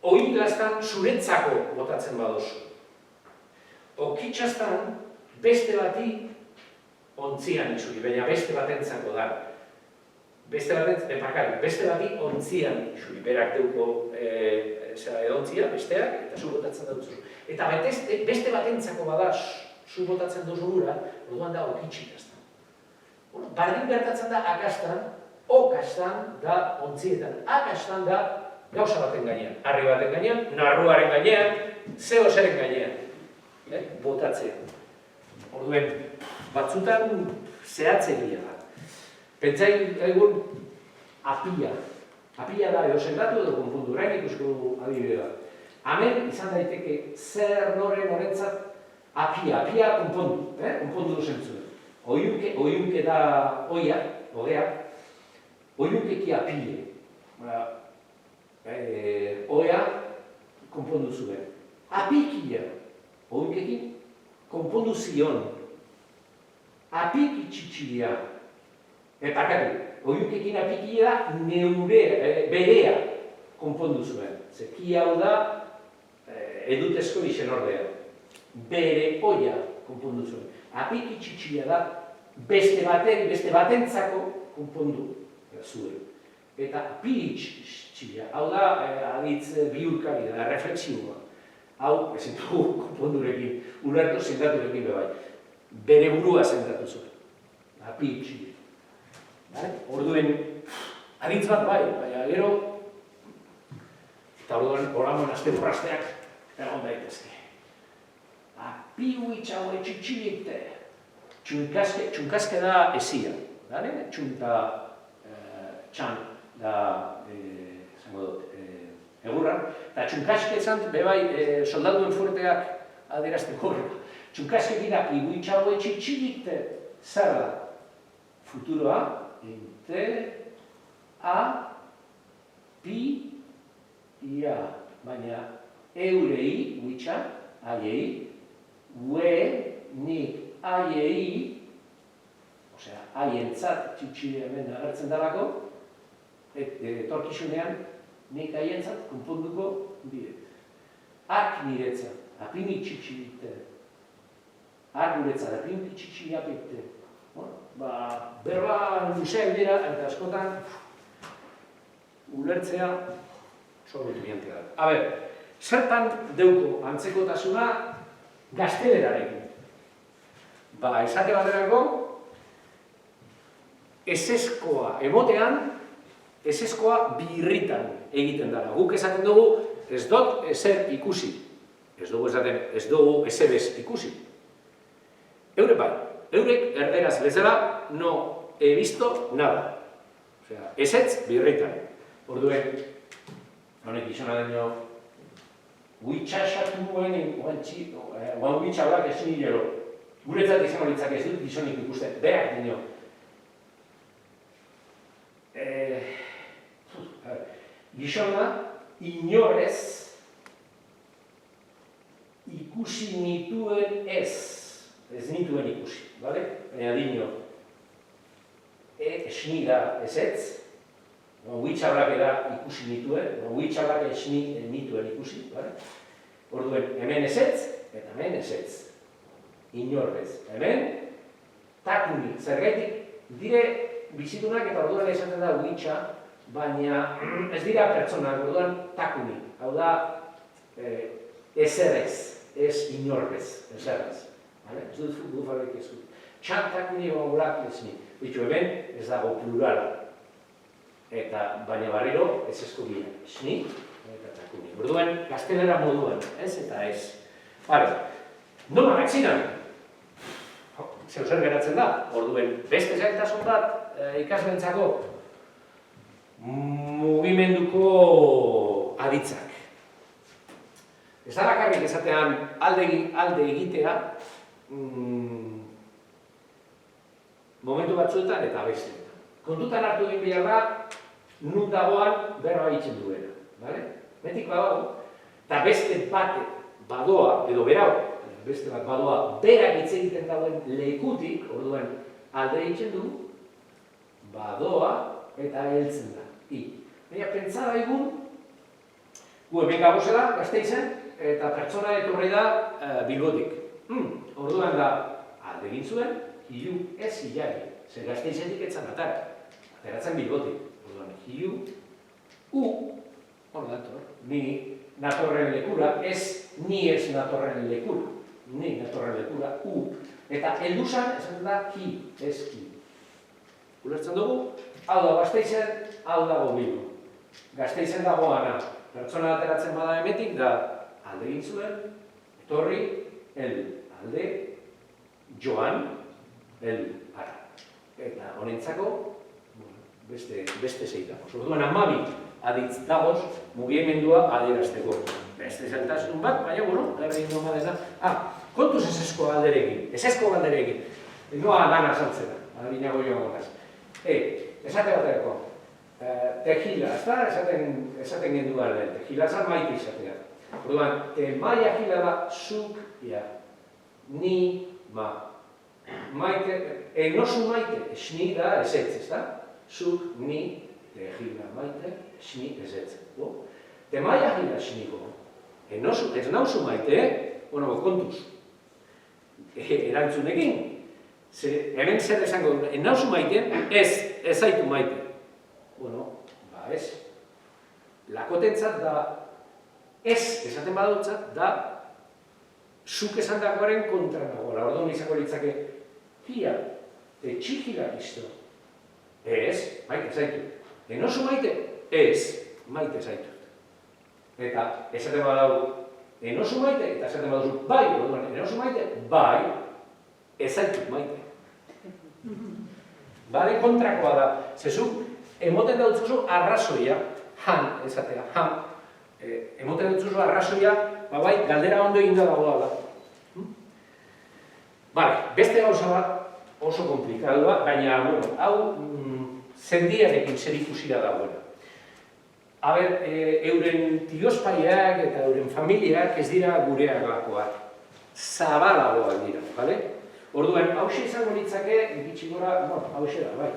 Oin gaztan zuretzako botatzen badozu. Okitxastan beste bati ontzian izuri, baina beste batentzako da. Beste bati ontzian izuri, berak deuko edontzia, besteak, eta zu botatzen dutzu. Eta beste batentzako bada zu botatzen duzu ura, orduan da okitxikastan. Bardin gertatzen da akastan, okastan da ontzietan, akastan da gauza baten gainean, harri baten gainean, narruaren gainean, zeo zeren gainean, botatzea. Orduen, batzutan zehatzegia da. Pentsain egun apia. Apia da edo sendatu edo konfundu, orain ikusko adibide bat. Hemen izan daiteke zer noren horrentzat apia konpondu, konpondu duzen. Oiunke da oia, ogeak, oiunkeki apile. Oia konpondu zuen. Apikia, oiunkekin konpondu zion. Apiki txitxilia. Parkatu, oiunkekin apikia berea konpondu zuen. Zeki hau da edutezko izen ordea. Bere oia konpondu zuen. Apiki txitxilia da beste batentzako konpondu zuen. Eta pitxia, hau da aditz bihurkari da, reflexioa. Hau, ezin dugu konpondurekin, ulertu zendaturekin bebai. Bere burua zendatu zuen. Pitxia. Orduen, aditz bat bai, baina gero, eta orduan, horamon azte borrasteak, egon daitezke. Apiu itxaue txitxilite. Txunkaske da esia, txunta txan da, zango dut, egurran. Eta txunkaske zant, bebai, soldaduen fuerteak adierazteko. Txunkaske dira, apiu itxaue txitxilite. Zer da? Futuroa, inte, a, pi, ia. Baina, eurei, huitxa, aiei, ue, nik, aiei, osea, aientzat txitxile hemen agertzen dalako, etorkizunean, nik aientzat konponduko diret. Ak niretzat, apini txitxilite. Ak guretzat, apini txitxile apite. Berba luzeak dira, eta askotan, ulertzea, sorbut biantia da. A ber, zertan deuko antzekotasuna gaztelerarekin? Esate baterako, eseskoa emotean, eseskoa birritan egiten dara. Guk esaten dugu, ez dut ezer ikusi. Ez dugu esaten, ez dugu ezebez ikusi. Eurek bai, eurek erderaz bezala no he visto nada. Osea, ezetz birritan. Orduen, honek izan adeno, guitxasatu nuen, guan guitxabrak ez nilero. Guretzat izango litzak ez dut gizonik ikusten, berak dino. Gizona, inorez, ikusi nituen ez nituen ikusi, bale? Baina dino, esnida ezetz, guitxabrak ikusi nituen, guitxabrak ez nituen ikusi, bale? Orduen, hemen ezetz, eta hemen ezetz. Inorrez. Hemen, takuni, zergaitik, dire bizitunak eta orduan esaten da guitxa, baina ez dira pertsonak, orduan takuni. Hau da, ezerrez, ez inorrez, ezerrez. Ez dut futbolak ez dut. Txan takuni horak ez ni. Bitu hemen, ez dago plurala. Eta, baina barriro, ez eskubia. Esni, eta takuni. Orduan, gaztelera moduan, ez eta ez. Bale, noma gaitzinan. Zer geratzen da, orduen beste zailtasun bat ikaslentzako mugimenduko aditzak. Ez da bakarrik esatean alde egitea momentu batzuetan eta besteetan. Kontutan hartu egin behar da, nun dagoan berba egiten duena. Betik badago, eta beste bat badoa, edo berau, beste bat badoa, berak hitz egiten dauen lekutik, orduan alde egiten du, badoa eta heltzen da. Baina pentsa daigun, gu hemen gabozela, Gasteizen, eta pertsona etorri da Bilbotik. Orduan da, alde egin zuen, hiru ez hilari, zer Gasteizetik etzan ateratzen Bilbotik. Orduan, hiru, hor dator, ni natorren lekura, ni ez natorren lekura. Ni natorren lekura, eta helduzan esan da ki, ez ki. Ulertzen dugu, hau da Gasteizen, hau dago Bilbo. Gasteizen dago ana, pertsona ateratzen bada emetik da alde egin zuen, etorri, alde, joan, ara. Eta honentzako, beste zeitako. Orduan amabi aditz dagoz, mugimendua adierazteko. Beste zailtasun bat, baina, egin doma dena. Kontuz esesko galderekin, Noa dana saltzera, adinago joan gotaz. Esate baterako, tejila, ez da, esaten gendu gara, tejila zan maite izatea. Orduan, maia jila da, zuk, ni, ma. Maite, enosu maite, esni da, ezetz, ez da? Zuk, ni, tejila maite, esni, ezetz. Te maia jila esniko. Ez nauzu maite, kontuz. Erantzunekin. Hemen zer esango du, nauzu maite, ez zaitu maite. Ez. Lakotentzat da, ez esaten badutzat, da, zuk esan dagoaren kontra nagoela. Orduan izango litzake, fia, te txikila isto. Ez, maite zaitu. Nauzu maite, ez, maite zaitu. Eta esaten badau, enosu maite, eta esaten baduzu, bai, orduan, enosu maite, bai, ez zaitut maite. Bale, kontrakoa da, zezuk, emoten dautzuzu arrazoia, esatea, emoten dautzuzu arrazoia, bai, galdera ondo egin da dagoa da. Bale, beste gauza bat oso komplikadua, baina, hau, zendiarekin zer ikusira dagoena. Euren tiospaiak eta euren familiak ez dira gureak lakoak. Zabalagoak dira, bale? Orduan, hauxe izango litzake, gitxi gora, hauxe da, bai.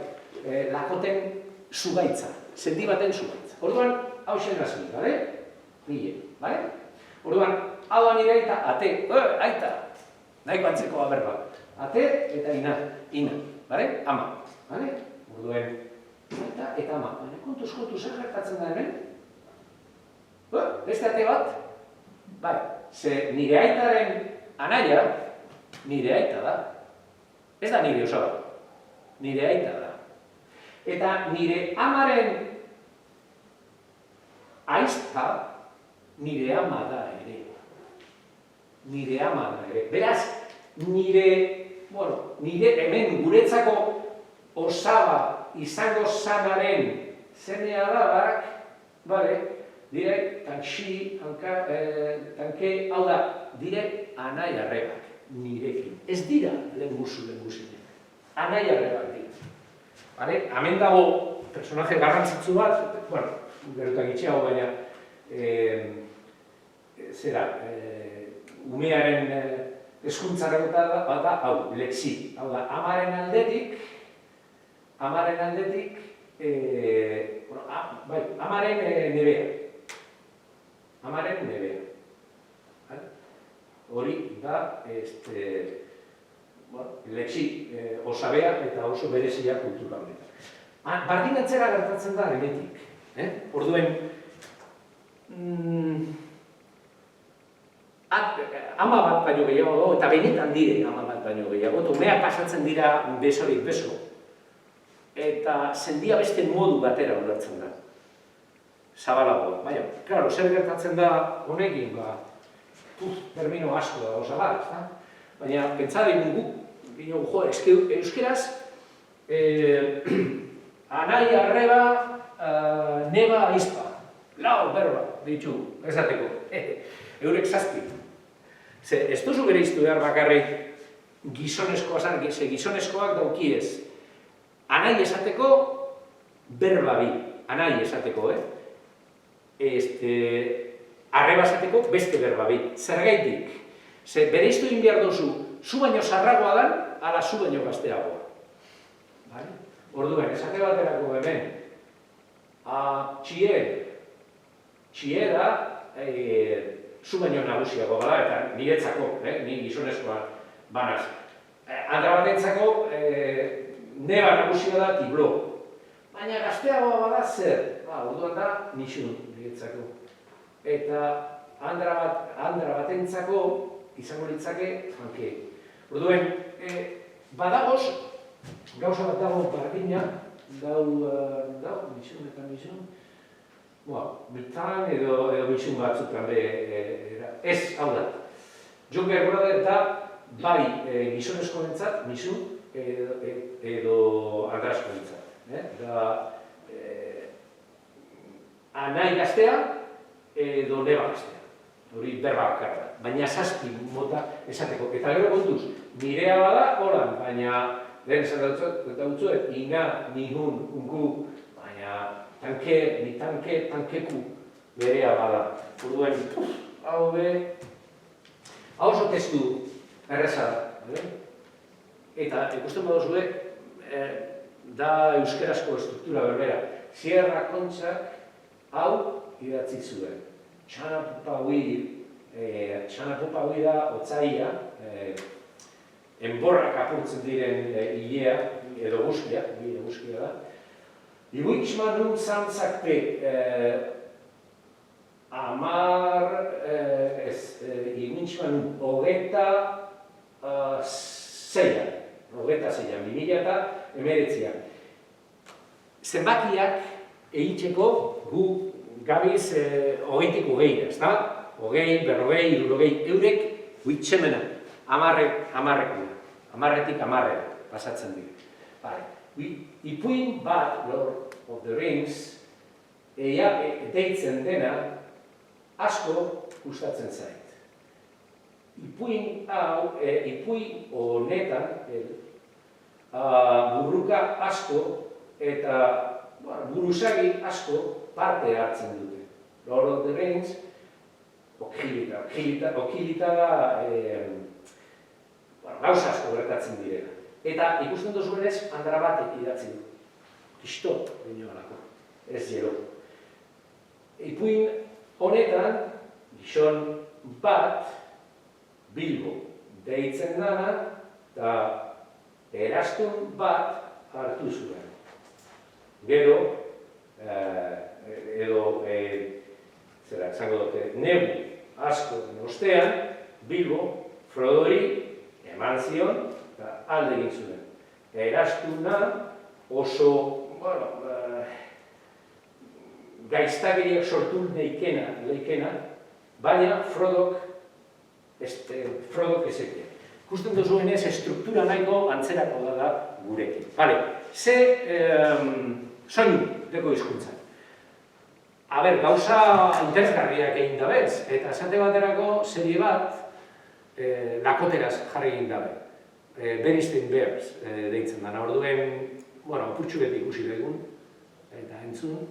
Lakoten zugaitza, zendi baten zugaitza. Orduan, hauxe nazi, bale? Nire, bale? Orduan, hau da nire aita, aita, nahiko antzeko aberba. Ate eta ina, bale? Ama, bale? Orduan, eta ama, kontuz zer gertatzen da hemen? Beste ate bat? Bai, ze nire aitaren anaia, nire aita da. Ez da nire osaba, nire aita da. Eta nire amaren aizta, nire ama da ere. Nire ama da ere. Beraz, nire hemen guretzako osaba izango zanaren zenea dabak, dire, tanke, hau da, dire anai arrebak, nirekin. Ez dira lehenguzinek. Anai arrebak dira. Hemen dago personaje garrantzitsu bat, gerotak itxeago baina, umearen hezkuntzara da, hau, lexi. Hau da, amaren aldetik, amaren nebea. Amaren nebea. Hori da, lexi osabea eta oso berezia kultura honetan. Bardin atzera gertatzen da denetik. Orduen, ama bat baino gehiago, eta benetan dire ama bat baino gehiago, eta umeak pasatzen dira besorik beso. Eta zendia beste modu batera ulertzen da. Zabalagoa. Baina, klaro, zer gertatzen da honekin, termino asko da osa bat, ezta? Baina, pentsadigun guk, euskeraz, anai arreba, neba aizpa. Lau, berba, ditu, esateko. Eurek zazpi. Ez duzu bereiztu behar bakarrik gizonezkoak daukiez. Anai esateko, berba bi. Anai esateko, arreba esateko, beste berba bi. Zergaitik. Bereiztu egin behar duzu, zu baino zarragoa dan, ala zu baino gazteagoa. Orduen, esate baterako hemen, txie da, zu baino nagusiago bada, eta niretzako, ni gizonezkoa banaz. Andra batentzako, neba nagusia da tiblo. Baina gazteagoa bada zer? Orduan da, nixun niretzako. Eta andra batentzako izango litzake janke. Orduen, badagoz, gauza bat dago bardina, nixun eta nixun, mitan edo nixun batzutan ez, hau da. Jon Gerbrother da, bai gizonezko bentzat, nixun, edo ardasko bentzat. Anai gaztea edo neba gaztea. Hori berba bakarra. Baina zazpi mota esateko. Eta gero kontuz, nirea bada horan, baina lehen esan dautzuet, ina, nihun, unku, baina tanke, ni tanke, tankeku berea bada. Orduen, hau oso testu erreza da. Eta ikusten baduzue, da euskerazko estruktura berbera. Sierra Kontxak hau idatzi zuen. Txanapupa hui da otzaia, enborrak apurtzen diren hilea, edo guzkia da. Ibuitxmanun zantzakpe ibuitxmanun hogeta zeian, 2019. Zenbakiak egiteko gu gabiz hogeitik hogeira, ez da? Hogei, berrogei, irurogei, eurek huitxemena, amarretik amarrera pasatzen dira. Ipuin bat, Lord of the Rings, deitzen dena asko gustatzen zait. Ipuin honetan burruka asko eta buruzagi asko parte hartzen dute. Lord of the Rings, okilita da gauza asko gertatzen direla. Eta ikusten duzuenez, andra batek idatzi du. Kistot, dinoalako, ez gero. Ipuin honetan, gizon bat, Bilbo deitzen dana, eta erastun bat hartu zuen. Gero, esango dute, nebu asko den ostean, Bilbo, Frodori, eman zion, eta alde egin zuen. Erastuna oso, gaiztagiriak sortu leikena, baina Frodok ezekien. Ikusten duzuenez, estruktura nahiko antzerako da gurekin. Bale, ze soinu deko hizkuntzan. Gauza interesgarriak egin dabez, eta esate baterako serie bat lakoteraz jarri egin dabe. Bernstein Bears deitzen dana. Orduen, apurtxu beti ikusi begun, eta entzun.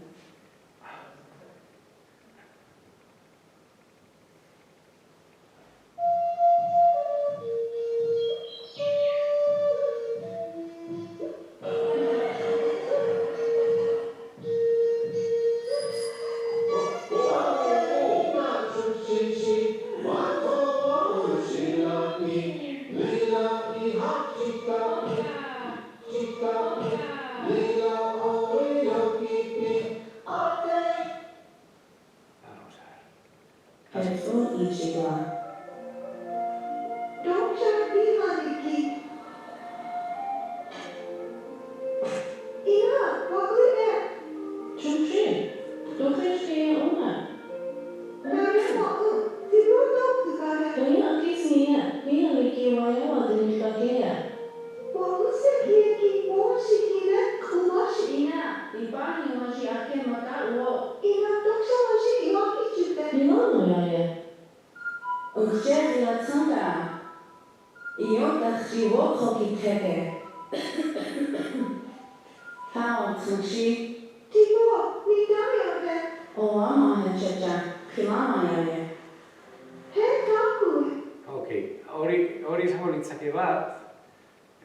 Hori izango litzake bat,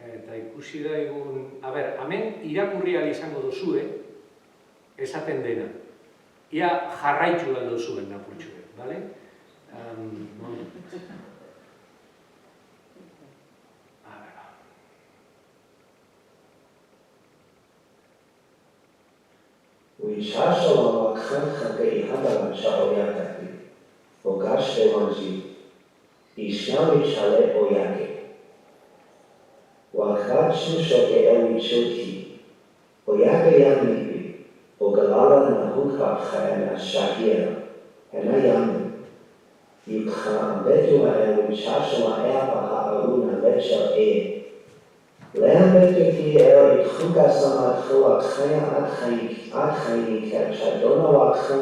eta ikusi da egun... Hemen irakurri ahal izango duzue, esaten dena. Ia jarraitu ahal duzuen apurtxue, bale? Uisasoa kanjake ihadalan shaoyataki, ogashte wanji, Ishami chale oyake. Wakatsu shoke ewi chuki. Oyake yamibi. Ogalala na hukha khaena shakira. Hena yami. Yukha ambetua ewi chashua eapa haaruna lecha e. Leambetu ki ewi huka sama khua khaya adkhayni kachadona wakha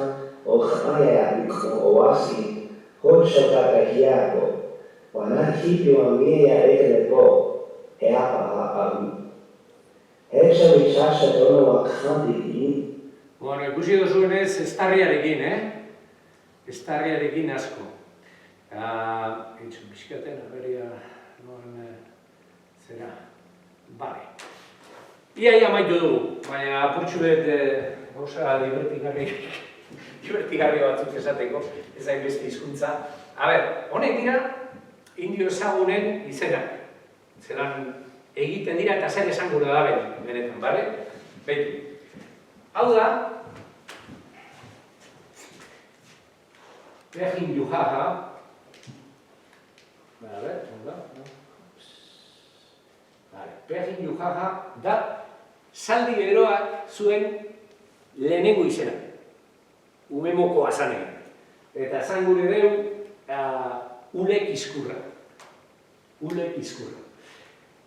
o khaya yukha owasi. Hochokaka hiako. Wanakipiwa mia ekeleko, eapa ha'aru. Hecha bichasha dono wakhandiki. Ikusi duzuenez, estarriarekin, Estarriarekin asko. Itxun, pixkaten, aberia, zera, bale. Ia maitu dugu, baina apurtxu bet, gauza divertigarri batzuk esateko, ez hain beste hizkuntza. Honek dira, indio ezagunen izenak. Zeran egiten dira eta zer esan gure da benetan, bale? Beti. Hau da, Pehin Yuhaha, Pehin Yuhaha da zaldi eroak zuen lehenengo izena. Umemoko azanean. Eta esan gure deu, ulek izkurra. Ulek izkurra.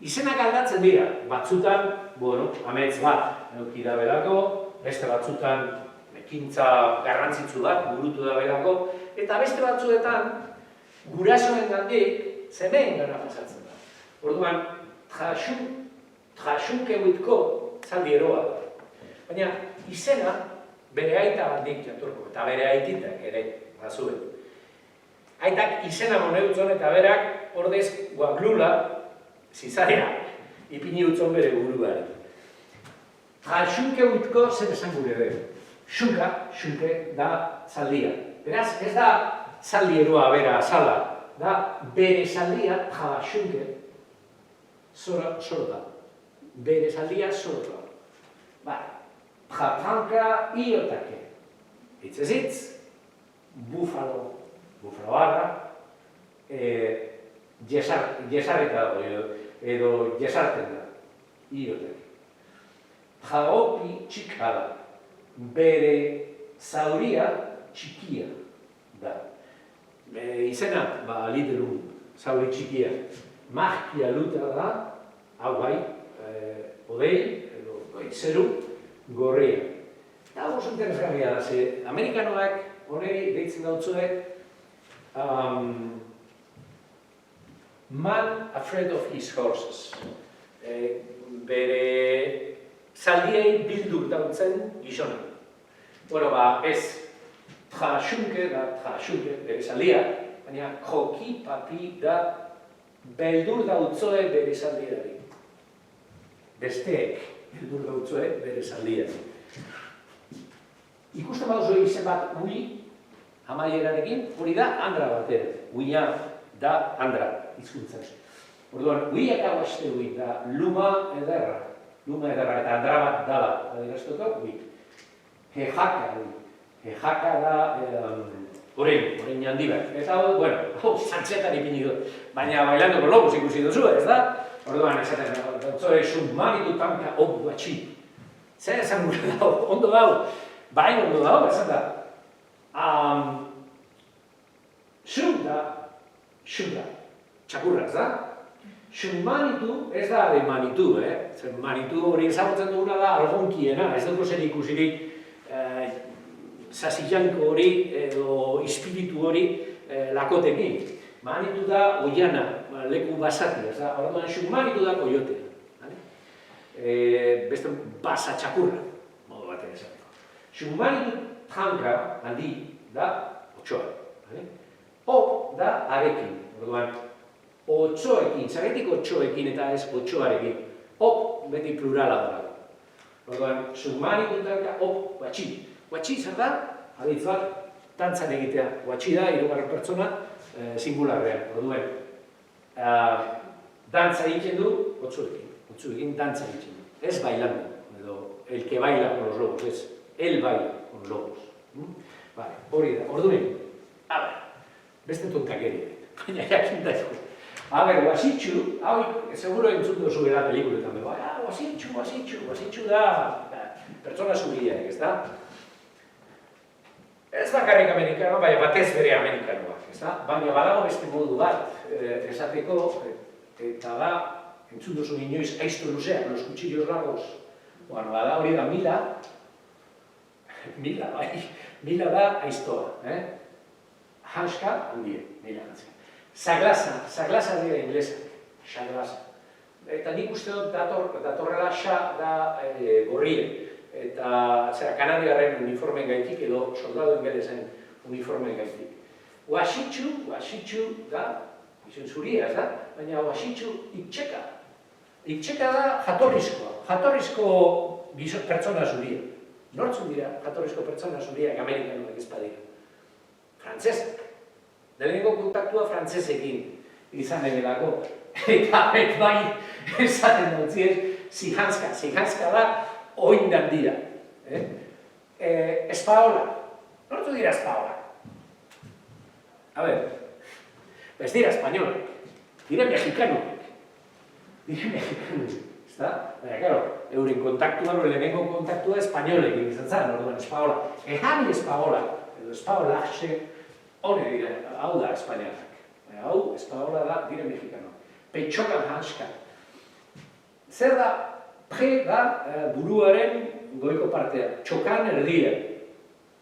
Izenak aldatzen dira. Batzutan, amets bat eduki da belako, beste batzutan ekintza garrantzitsu bat burutu da belako, eta beste batzuetan gurasoen gandik zemeen gara pasatzen da. Orduan, trashunkeuitko zaldi eroa da. Baina izena bere aita gandik jatorko, eta bere aititak ere bazuen. Aitak izena moneutzon eta berak ordez guaglula zizarea ipini utzon bere buruari. Trashunkeuitko zer esan gure dut. Xunke da zaldia. Beraz, ez da zaldi eroa bera azala, da bere zaldia trashuke zoro da. Bere zaldia zoro da. Jatranka iotake. Hitzez, bufaloarra, jesarreta edo jesarten da, iotake. Jaopi txika da, bere zauria txikia da. Izena, Little zauri txikia. Magia luta da, hau bai, odei, edo zeru, gorria. Eta oso interesgarria da, ze Amerikanoak, honeri deitzen dautzue, man afraid of his horses. Bere zaldiei bildur dautzen gizona. Bueno, ez traxunke bere zaldia, baina joki papi da beldur dautzoe bere zaldiari. Besteek beldur dautzoe bere zaldiari. Ikusten baduzu izen bat ui, amaierarekin, hori da andra batera. Uia da andra hizkuntzan. Orduan, uiak hau aste ui da luma ederra. Luma ederra eta andra bat dala. Adieraztuko, ui. Hejaka ui. Hejaka da orein handi bat. Eta, bueno, zantzetan ipini dut. Baina Bailando con Lobos ikusi duzu, ez da? Orduan, esaten, zoe submaritu tanka guatxi. Zer esan gure dago, ondo dago. Bai, ondo dago, esan da. Xunda, txakurra, ez da? Submaritu ez da de manitu, Zer manitu hori ezagutzen duguna da algonkiena, ez dugu zer ikusirik zazillanko hori edo espiritu hori lakotekin. Manitu da oiana, leku basati, ez da? Orduan, submaritu da koiotea. Beste basa txakurra, modu baten esateko. Submaritu tanka handi da otsoa. Op da arekin, orduan, otsoekin, zergatik otsoekin eta ez otsoarekin. Op beti plurala da. Orduan, submaritu tanka op guatxi. Guatxi zer da? Aditz bat, dantzan egitea. Guatxi da, hirugarren pertsona, singularrean. Orduan, dantza egiten du otsoekin. Otsoekin dantza egiten du. Ez bailando, edo el que baila con los lobos, ez. El baila con lobos. Hori da, orduan. Beste tontakeri, baina jakin daiko. Guasitxu, hau, seguro entzun duzuela pelikuletan, guasitxu da pertsona zuriak, ez da? Ez bakarrik amerikanoa, baina batez bere amerikanoak, ez da? Baina badago beste modu bat esateko, eta da, entzun duzu inoiz aizto luzeak, los cuchillos largos. Bueno, bada hori da mila da aiztoa, Hanska, handie, nila gantzea. Saglasa dira inglesak, saglasa. Eta nik uste dut datorrela xa da gorrien. Eta kanadiarren uniformen gaitik edo soldado ingelesen uniformen gaitik. Guasitxu da, izan zuria ez da, baina guasitxu itxeka. Itxeka da jatorrizko pertsona zuria. Nortzun dira jatorrizko pertsona zuriak amerikanoak ez badira. Frantzesak. Lehenengo kontaktua frantzesekin izan delako. Eta bai esaten dautziez, zihanska da oindan dira. Espaola. Nortu dira espaola? Ez dira espainolak. Dira mexikanoak. Ez da? Baina, claro, euren kontaktua, lehenengo kontaktua espainolekin izan zen, orduan espaola. Ejani espaola, edo espaolaxe, hone dira, hau da espainiarrak. Hau, espaola da, dire mexikano. Petxokan hanska. Zer da, pre da buruaren goiko partea, txokan erdia.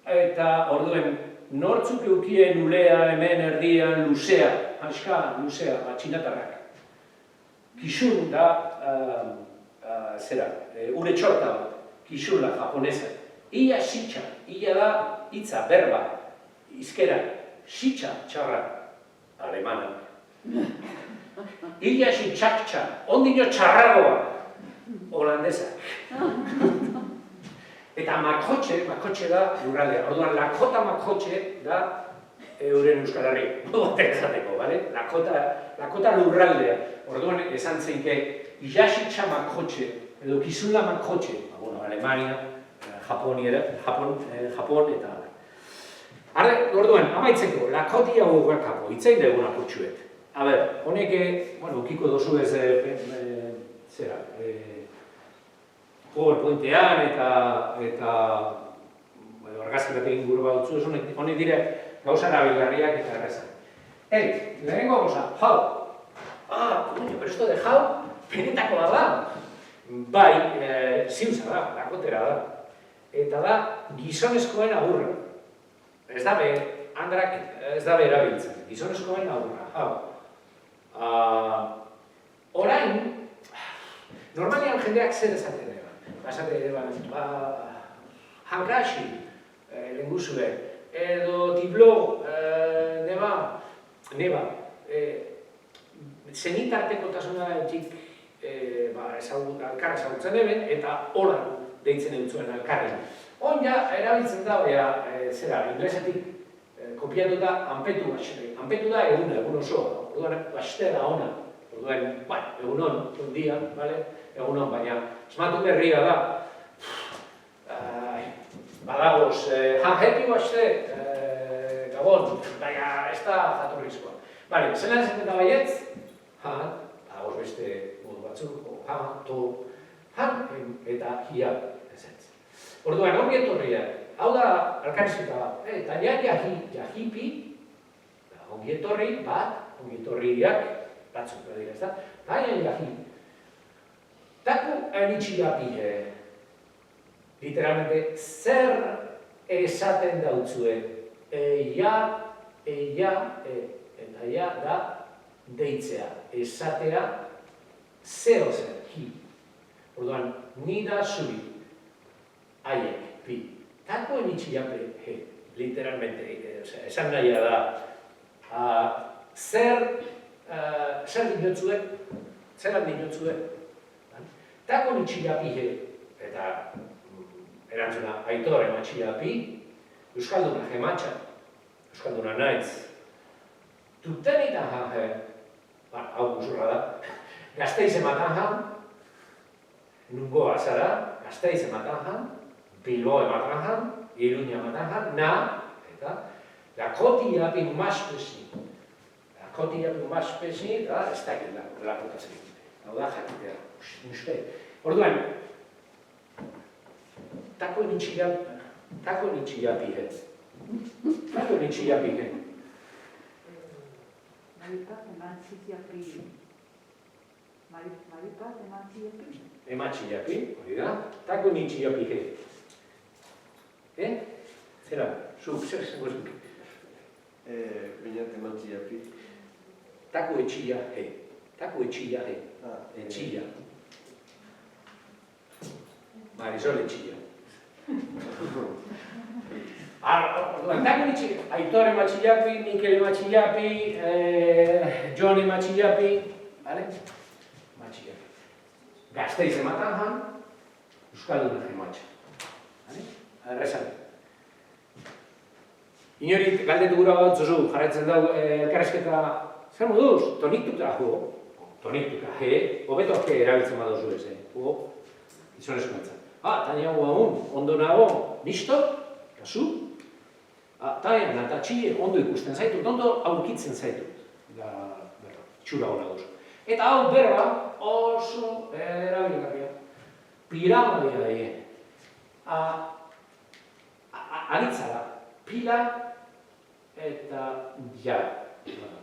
Eta orduen, nortzuk eukien ulea hemen erdian luzea, hanska luzea, txinatarrak. Kishun da, ure txorta bat, kishun da, japonesa. Ia shitxa, ia da hitza, berba, izkera, shitxa, txarra, alemana. Ia shitxakxa, ondino txarragoa, holandesa. Eta makotxe da lurraldea. Orduan, lakota makotxe da euren Euskal Herri. Batek esateko, bale? Lakota lurraldea. Orduan, esan zeinke, Yashitxa makotxe, edo Kizula makotxe. Alemania, Japon eta... Arre, orduan, amaitzeko, lakoti hau gakapo, itzein deguna kutsuet. Honek, ukiko dozu ez, PowerPointean eta argazki bat egin gure bautzu, honek dire gauza erabilgarriak eta errezak. Lehenengo goza, jau. Coño, pero esto de jau, benetakoa da. Bai, ziuza da, lakotera da. Eta da, gizonezkoen agurra. Ez da andrak ez da erabiltzen, gizonezkoen agurra, jau. Orain, normalian jendeak zer esaten eba. Basate eba, hankaxi, lenguzue, edo tiblo, neba, zenitartekotasuna txik alkarra ezagutzen eben, eta horan deitzen entzuen alkarren. Oin ja, erabiltzen da, zera, inglesetik kopiatuta anpetu baxte. Anpetu da egun osoa, orduan baxte da ona. Orduan, egunon, un dia, egunon, baina esmatu berria da. Badagoz, janjepi baxte, gabon, baina ez da jatorrizkoa. Zelan esaten da baietz, badagoz beste modu batzuk, eta hia ezetz. Orduan, ongi etorria, hau da alkarrizketa bat, eta jahipi, ongi etorri bat, ongi etorriak, batzuk da dira, ez da? Baina jahi. Taku anitxigapi, literalmente, zer esaten dautzue, eta ja da deitzea, esatea, zeo zer, hi. Orduan, ni da zuri, haiek, pi. Taku anitxigapi, literalmente, esan nahia da, zer dinotzue, zelan dinotzue. Tako nitxigapi, eta erantzuna, aitor ematxigapi, euskalduna jematxa, euskalduna naiz. Tutenitan jan, hau guzurra da, Gasteiz ematan jan, nungo azara, Gasteiz ematan jan, Bilbo ematan jan, Iruña ematan jan, na, eta, lakoti apin maspesi. Lakoti apin maspesi, eta ez dakit lakotazio. Hau da, jakitea, uste. Orduan, tako nitxigapi, Tako nitxigapi. Ematxigapi, hori da, tako nitxigapi. Zera, zuk, zer zengo zuk? Binat ematxigapi. Tako etxia, Tako etxia, etxia. Marisol etxia. Tako nitxigapi, Aitor ematxigapi, Mikel ematxigapi, Jon ematxigapi, matxigapi. Gasteiz ematan jan, Euskalduna ematxa. Errezan. Inori galdetu gura bat zuzu, jarretzen dago elkarrezketa, zer moduz? Toniktuka jo. Toniktuka, hobeto erabiltzen baduzu ez, izonezko entzat. Tania guagun, ondo nago, nisto, kasu? Tania, natatxi, ondo ikusten zaitut, ondo aurkitzen zaitut. Txura hona duzu. Eta hau berba oso erabilgarria. Piramalia die. Aritzara, pila eta ja.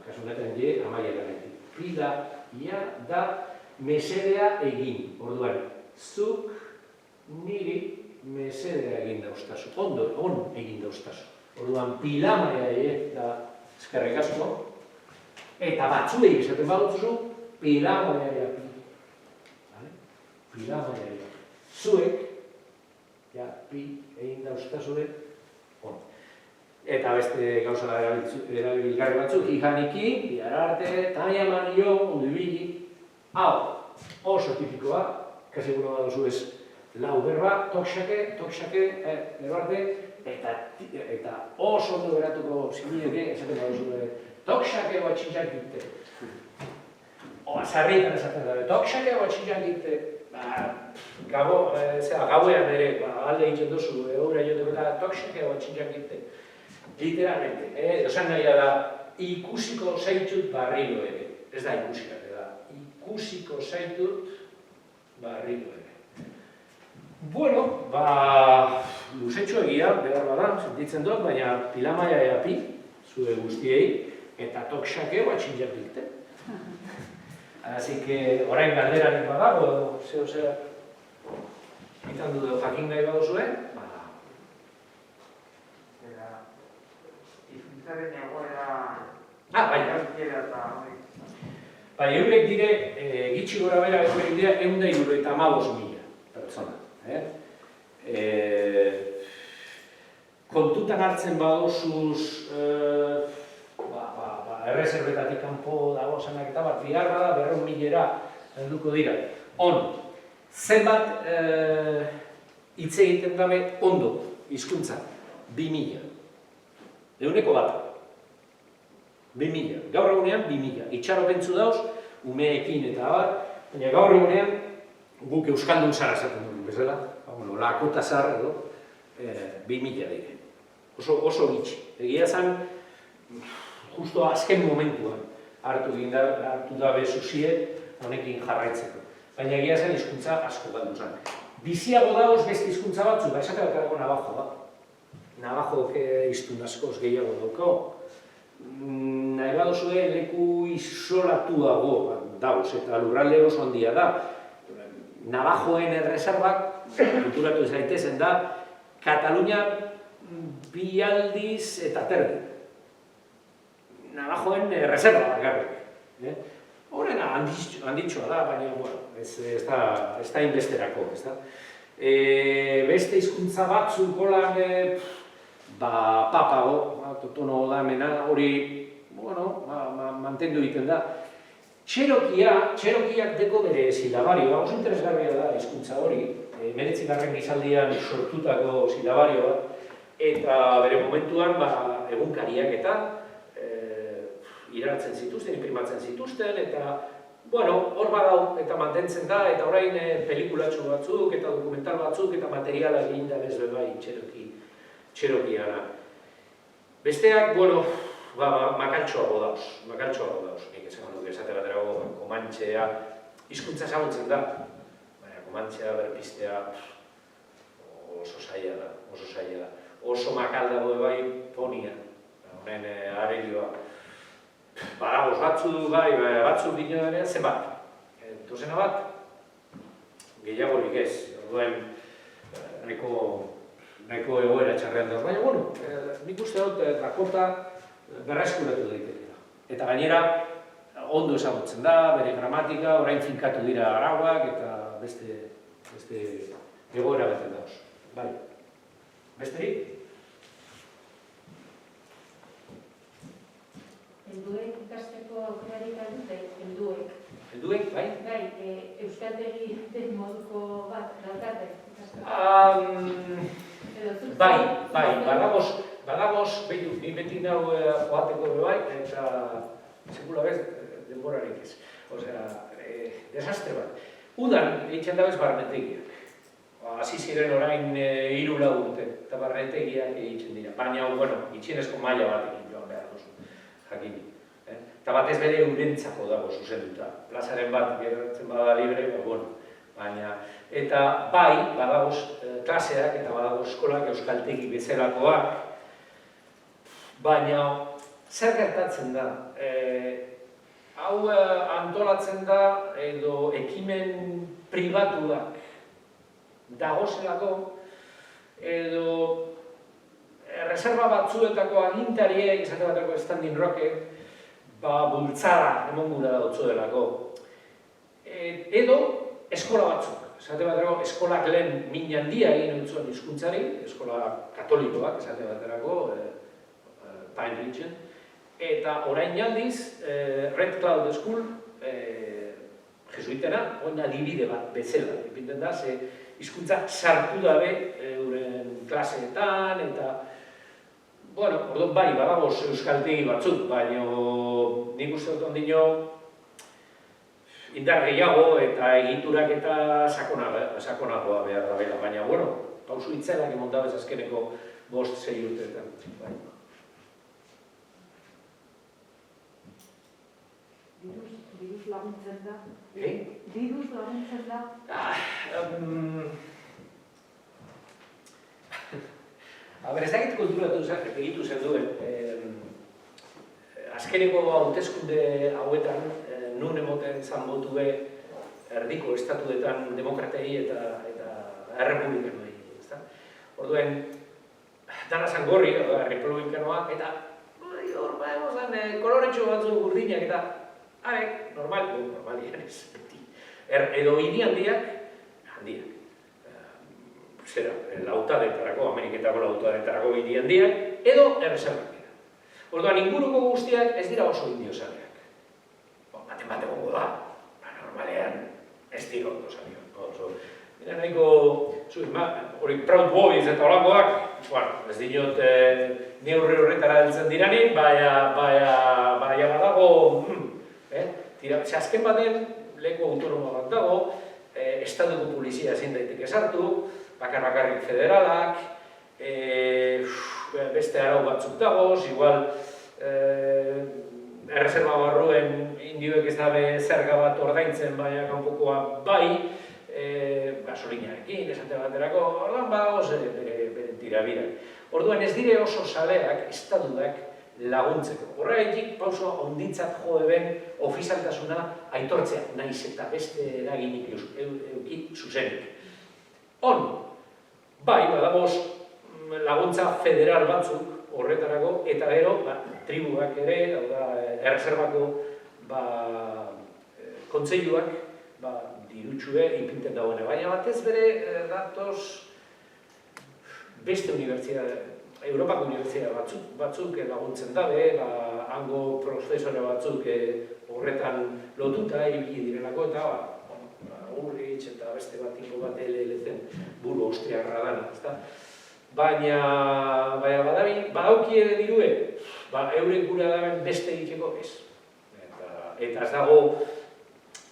Kasu honetan die, amaiera gaitik. Pila, ja, da, mesedea egin. Orduan, zuk niri mesedea egin dauztazu. On egin dauztazu. Orduan, pilamaia da eskerrik asko. Eta batzuei esaten badutzu, pilamaia pi. Pilamaia. Zuek, ja, pi egin dauztazue, on. Eta beste gauza erabilgarri batzuk, Ijaniki, Iararte, Tania Manillo, Ondibili. Hau, oso tipikoa, kasi gure baduzu ez, lau berba, tokxake, Iararte, eta oso ondo beratuko zinideke, esaten baduzu, tokxake batxintzak dite. Zarritan esaten dabe, tokxake batxintzak dite. Gauean ere, alde egiten duzu, eura joteko eta tokxake batxintzak dite. Literalmente, esan nahia da, ikusiko zaitut barriro ere. Ez da ikusikak, da, ikusiko zaitut barriro ere. Bueno, luzetxo egia, behar bada, sentitzen dut, baina pilamaia eapi, zure guztiei, eta tokxake batxinjak dikte. Así que, orain galderarik badago, zeo, izan du jakin nahi baduzue, Ifuntzaren egoera... bai. Bai, eurek dire, gitxi gora bera, eurek dire, 175.000 pertsona. Kontutan hartzen badozuz, erreserbetatik kanpo dago zenak eta bat, biharra da, 200.000-era helduko dira. Zenbat hitz egiten dabe ondo hizkuntza? 2.000. 100 2.000. Gaur egunean 2.000. Itxaropentzu dauz, umeekin eta abar, baina gaur egunean guk euskaldun zara esaten dugu, bezala? Lakota zar edo 2.000 dire. Oso gitxi. Egia zen, justo azken momentuan hartu dabe zuzie honekin jarraitzeko. Baina egia zen hizkuntza asko galdu zen. Biziago dauz beste hizkuntza batzu, esate bakarako Navajo da. Navajo hiztun askoz gehiago dauko. Nahi badozue leku isolatuago dauz eta lurralde oso handia da. Navajoen erreserbak, kulturatu zaitezen da, Katalunia 2 aldiz eta terdi. Navajoen erreserba bakarrik. Horrena handitxoa da, baina ez da inbesterako. Beste hizkuntza batzuk golan papago, totono da mena, hori mantendu egiten da. Txerokiak deko bere silabarioa, oso interesgarria da hizkuntza hori, 19. gizaldian sortutako silabarioa, eta bere momentuan egunkariak eta iratzen zituzten, imprimatzen zituzten, eta hor badau eta mantentzen da, eta orain pelikulatxo batzuk, eta dokumental batzuk, eta materiala egin da bez bai txerokiara. Besteak, makaltxoago dauz, nik esan dut esate baterago, komantxea, hizkuntza ezagutzen da, baina komantxea berpistea oso zaila da, oso makal dago bai ponia, honen arelioa. Badagoz batzuk dinoenean zenbat, dozena bat, gehiagorik ez, orduen nahiko egoera txarrean dauz, baina nik uste dut Dakota berreskuratu daitekela. Eta gainera, ondo ezagutzen da, bere gramatika, orain finkatu dira arauak eta beste egoera beten dauz. Bai, besterik? Helduek ikasteko aukerarik aldute, helduek. Helduek, bai? Bai, euskaltegi den moduko bat, daukate ikasteko. Bai, badagoz, behitu, ni beti nago joateko bai, eta sekula bez, denborarik ez. Osea, desastre bat. Udan, eitzen dabez barnetegiak. Hasi ziren orain 3 urte, eta barnetegiak eitzen dira. Baina, itxienezko maila batekin joan behar duzu. Jakin. Eta batez bere urentzako dago zuzenduta. Plazaren bat geratzen bada libre, baina... Eta bai, badagoz klaseak eta badagoz eskolak euskaltegi bezalakoak, baina zer gertatzen da? Hau antolatzen da edo ekimen pribatuak dagozelako edo reserva batzuetako agintariek, izate bateko standing rockek, bultzara emongura dautzuelako. Edo eskola batzuk, izate bateko eskolak lehen min handia egin dutzuen hizkuntzari, eskola katolikoak, izate baterako, Pine Ridge, eta orain aldiz, Red Cloud School, jesuitena, oina adibide bat bezala, ipinten da, ze hizkuntza sartu dabe euren klaseetan, eta orduan bai, badagoz euskaltegi batzuk, baina nik uste dut ondino indar gehiago eta egiturak eta sakonagoa behar da bela, baina, pausu itzelak emondabez azkeneko 5-6 urteetan. Diruz laguntzen da? Diruz laguntzen da? Ez dakit kulturatu egitu zen duen. azkeneko hauteskunde hauetan, nun emoten zan botue erdiko estatuetan demokratei eta errepublikanoi. Orduen, dana zan gorri, republikanoak, eta hor, koloretxo batzu urdinak, eta arek, normalian ez, beti. Edo hiri handiak, zera, lautadetarako, Ameriketako lautadetarako hiri handiak, edo erreserbak dira. Orduan, inguruko guztiak ez dira oso indiozaleak. Baten gongo da, normalean ez dira ondo zaleak. Eta nahiko, hori Proud Boys eta olakoak, ez dinot neurri horretara heltzen diranik, baina badago, azken baten leku autonomo bat dago, estatuko polizia ezin daiteke sartu, bakarrik federalak, beste arau batzuk dagoz, igual erreserba barruen indioek ez dabe zerga bat ordaintzen, baina kanpokoa bai, gasolinarekin, esate baterako, orduan badagoz bere tirabirak. Orduan ez dire oso saleak, estatudak laguntzeko. Horregatik pauso onditzat jo eben ofizialtasuna aitortzea, naiz eta beste eraginik eukit zuzenik. Bai, badagoz laguntza federal batzuk horretarako, eta gero, tribuak ere, erreserbako kontseiluak, dirutxue ipinten dagoene, baina batez bere datoz beste Europako unibertsitate batzuk laguntzen dabe, hango profesore batzuk horretan lotuta ibili direlako, eta Ulrich eta beste batiko bat LLC-en buru austriarra dana, baina badauki ere dirue, euren gura daben beste egiteko ez. Eta ez dago,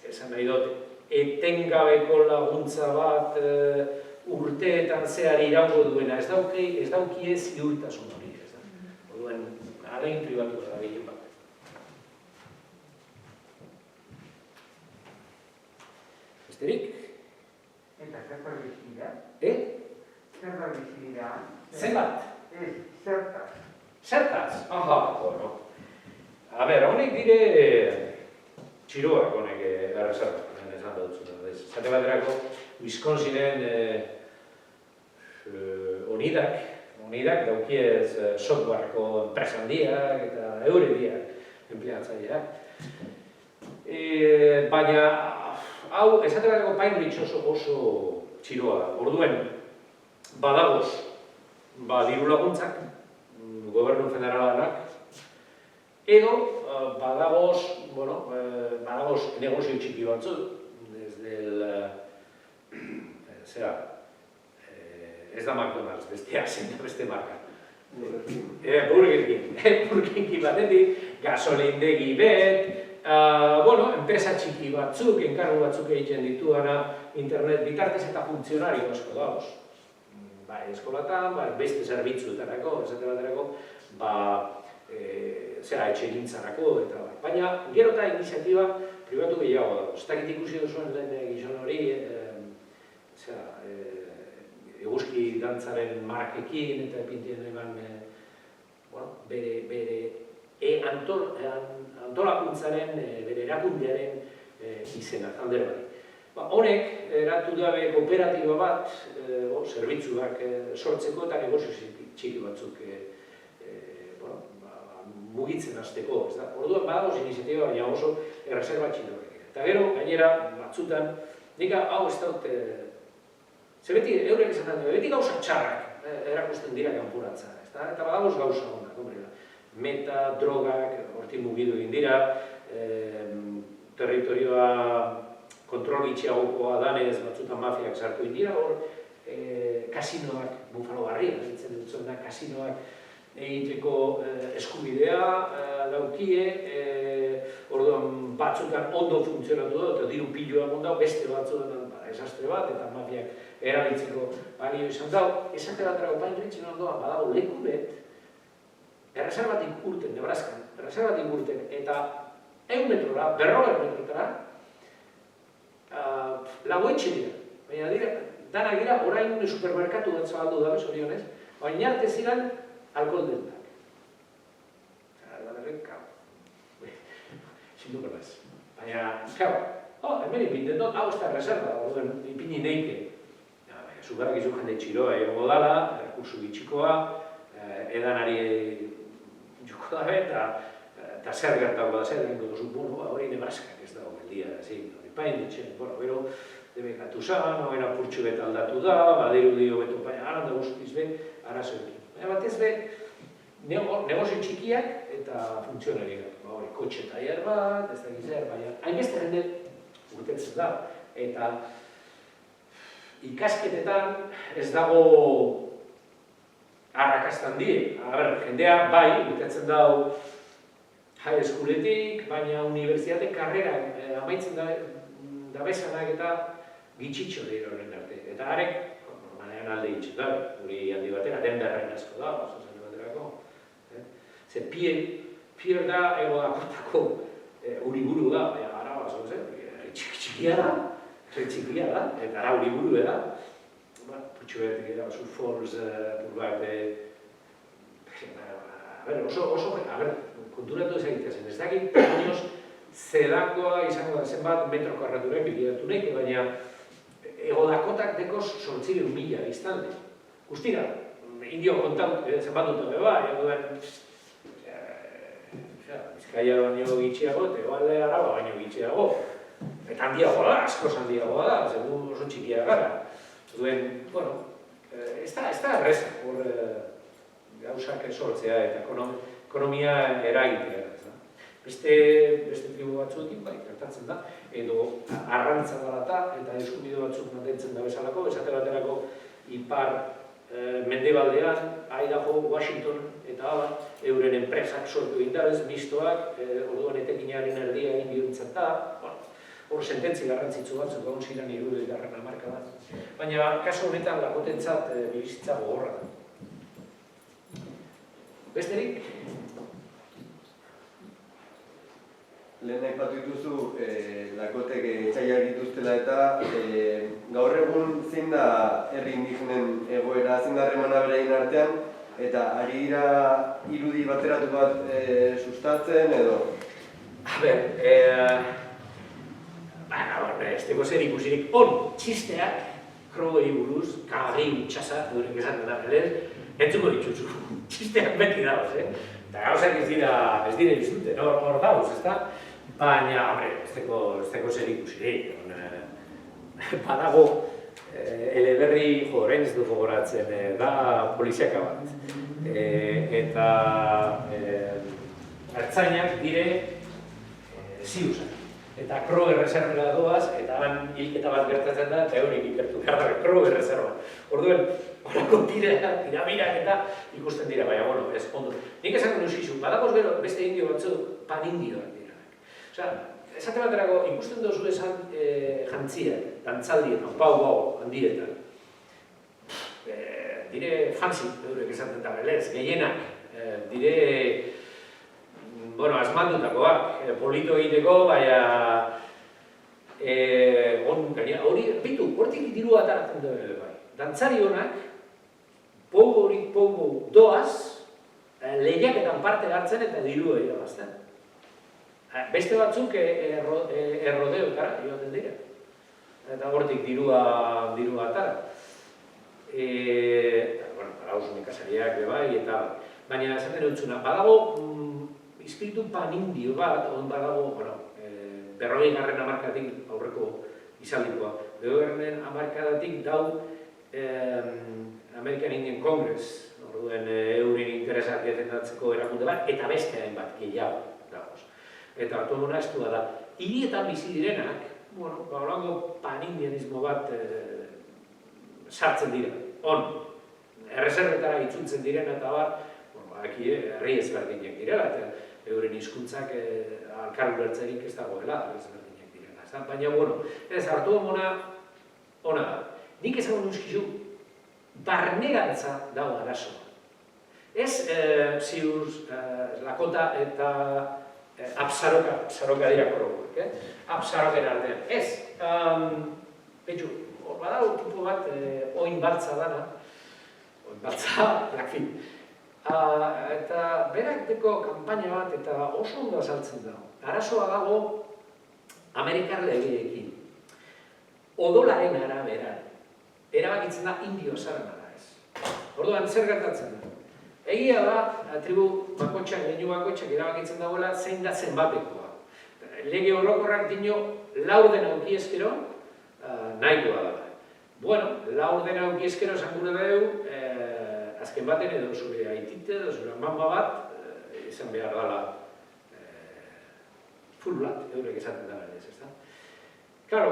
esan nahi dut, etengabeko laguntza bat urteetan zehar iraungo duena, ez dauki ez ziurtasun hori. Orduen, alain pribatu da gehien bat. Besterik? Eta zertar bizira? Zertar bizira? Zenbat? Zertaz. Zertaz? Aha, bueno. A ber, honek dire txiroak honek erreserba. Zate baterako, Wisconsinen Onidak daukiez softwareko enpresa handiak eta eure diak enpleatzaileak. Baina, hau, esate baterako Pine oso txiroa. Orduen, badagoz, diru laguntzak, gobernu federalanak, edo badagoz negozio txiki batzuk, ez da McDonald's, beste marka. Burger King batetik, gasolindegi bet, enpresa txiki batzuk, enkargu batzuk egiten dituana, internet bitartez eta funtzionario asko dauz. Eskolatan, beste zerbitzuetarako, esate baterako, etxegintzarako, baina gero eta iniziatiba pribatu gehiago dago. Ez dakit ikusi duzuen lehen gizon hori, eguzki dantzaren markekin eta epintien eman bere antolakuntzaren, bere erakundearen izena, alde bai. Honek eratu dabe kooperatiba bat, zerbitzuak sortzeko eta negozio txiki batzuk mugitzen hasteko. Orduan badagoz iniziatiba, baina oso erreserba txiloak. Eta gero, gainera, batzutan, nik hau ez dut, ze beti, eurek esan dut, beti gauza txarrak erakusten dira kanporatza. Eta badagoz gauza honak, meta, drogak, hortik mugidu egin dira, territorioa kontrol itxiagokoa danez, batzutan mafiak sartu egin dira, hor, kasinoak, Bufalo Barria, ditzen dut zuena, kasinoak egiteko eskubidea daukie, orduan batzutan ondo funtzionatu da, eta diru piloa mondau, beste batzutan esastre bat, eta mafiak erabiltzeko balio izan dau. Esate baterako Pine Ridge ondoan badago leku bet, erreserbatik urten, Nebraskan, erreserbatik urten, eta 100 metrora, 100 metrotara, lagoetxe dira. Baina dira, danak dira, orain supermerkatu bat zabaldu dabe, zorionez, baina arte ziren alkohol dendak. sinduko naiz. Baina, hemen ipinten dut, hau ez da reserva, orduen ipini neike. Zugarak izu jende txiroa egongo dala, errekursu bitxikoa, edanari joko dabe, eta zer gertako da, zer egingo duzu, hori Nebraskak ez dago geldia, hori pain ditxen, gero, debekatu zan, hori apurtxu bet aldatu da, badiru dio beto paina, aranda guztiz be, arazo ekin. Baina batez be, negozio txikiak eta funtzionariak, hori kotxe taier bat, ez da gizer, baina, hainbeste jende urtetzen da, eta ikasketetan ez dago arrakastan die. Jendea bai, urtetzen dago high schooletik, baina unibertsitate karrera amaitzen da bezanak eta gitxitxo dira horren arte. Eta harek, normalean alde hitzu da, hori handi batera, denberren asko da, oso baterako. Ze Pierre da, ego dakotako uriburu da, araba, txikia da, txikia da, eta ara uriburu da, putxu behar dira, Sioux Falls, bat, oso, konturatu ez egitea zen, ez dakit, oinoz, zedakoa izango da zenbat metro karraturek bidatu nahi, baina Ego Dakotak dekoz 8.000 biztanle. Guztira, indio kontau zenbat dut beba, Bizkaia baino gitxiago, eta egoalde Araba baino gitxiago. Eta handiagoa da, askoz handiagoa da, segun oso txikia gara. Zuen, bueno, ez da erreza, hor gauzak sortzea eta ekonomia eragitea. Beste tribu batzuekin, bai, gertatzen da, edo arrantza dalata eta eskubide batzuk mantentzen da bezalako, esate baterako ipar mendebaldean, Idaho, Washington eta euren enpresak sortu indabez, mistoak, orduan etekinaren erdia egin bihurtzat da, hor sententzi garrantzitsu batzuk egon ziren 70. hamarkadan. Baina, kasu honetan Lakotentzat bizitza gogorra da. Besterik? Lehen aipatu dituzu Lakotek etxaiak dituztela eta gaur egun zein da herri indigenen egoera, zein da harremana beraien artean, eta ari dira irudi bateratu bat sustatzen edo? Ez dago zer ikusirik on txisteak, krogei buruz, kagei itxasa, durek esaten da belez, entzuko ditutzu, txisteak beti dauz, eta gauzak ez dira izute, hor dauz, ez da? Baina, ez dago zer ikusirik, badago, eleberri, orain ez du gogoratzen, da poliziaka bat, eta ertzainak dire ziusak. Eta Kroger reservera doaz, eta han hilketa bat gertatzen da, eta horiek ikertu behar da, Kroger reserva. Orduen, horako tiramirak eta ikusten dira, baina, bueno, ez ondo. Nik esango nusizu, badagoz gero, beste indio batzu, panindioak dira. Osea, esate baterako, ikusten dozu esan jantziak, dantzaldien, pau, handietan. Dire fancy, eurek esaten da belez, gehienak, dire asmandutakoak, polito egiteko, baina hori, bitu, hortik diru ataratzen dut bai. Dantzari honak, pogo doaz, lehiaketan parte hartzen eta diru irabazten. Beste batzuk errodeotara joaten dira. Eta hortik dirua atara. Badauz nekazariak bai, eta baina esaten dutzuna, badago espiritu panindio bat, on badago, 40. hamarkadatik aurreko izaldikoa. 40. hamarkadatik dau American Indian Congress, orduen euren interesak defendatzeko erakunde bat, eta beste hainbat gehiago dagoz. Eta orduan estua da, hirietan bizi direnak, holango panindianismo bat sartzen dira. Erreservetara itzultzen direna eta bat, herri ezberdinak direla, eta euren hizkuntzak alkarguratzerik ez dagoela, ezberdinak direla. Baina, ez hartu ona da. Nik esango nuzkizu, barnerantza dago arazoa. Ez ziuz, Lakota eta Absaroka dira koroguak, Absaroken artean. Ez, betxu, hor badago tipo bat oin baltza dana, oin baltza, Blackfeet. Eta berak deko kanpaina bat eta oso ondo azaltzen da. Arazoa dago Amerikar legeekin. Odolaren arabera, erabakitzen da indio zaren ala ez. Orduan, zer gertatzen da? Egia da, tribu bakotxak, leinu bakotxak erabakitzen dagoela zein da zenbatekoa. Lege orokorrak dino laurden aukiezkero, nahikoa da. Bueno, laurden aukiezkero esan gure dugu, azken baten edo zure aitite, edo zure mamba bat, izan behar dala full blood, eurek esaten dara ez, ezta? Claro,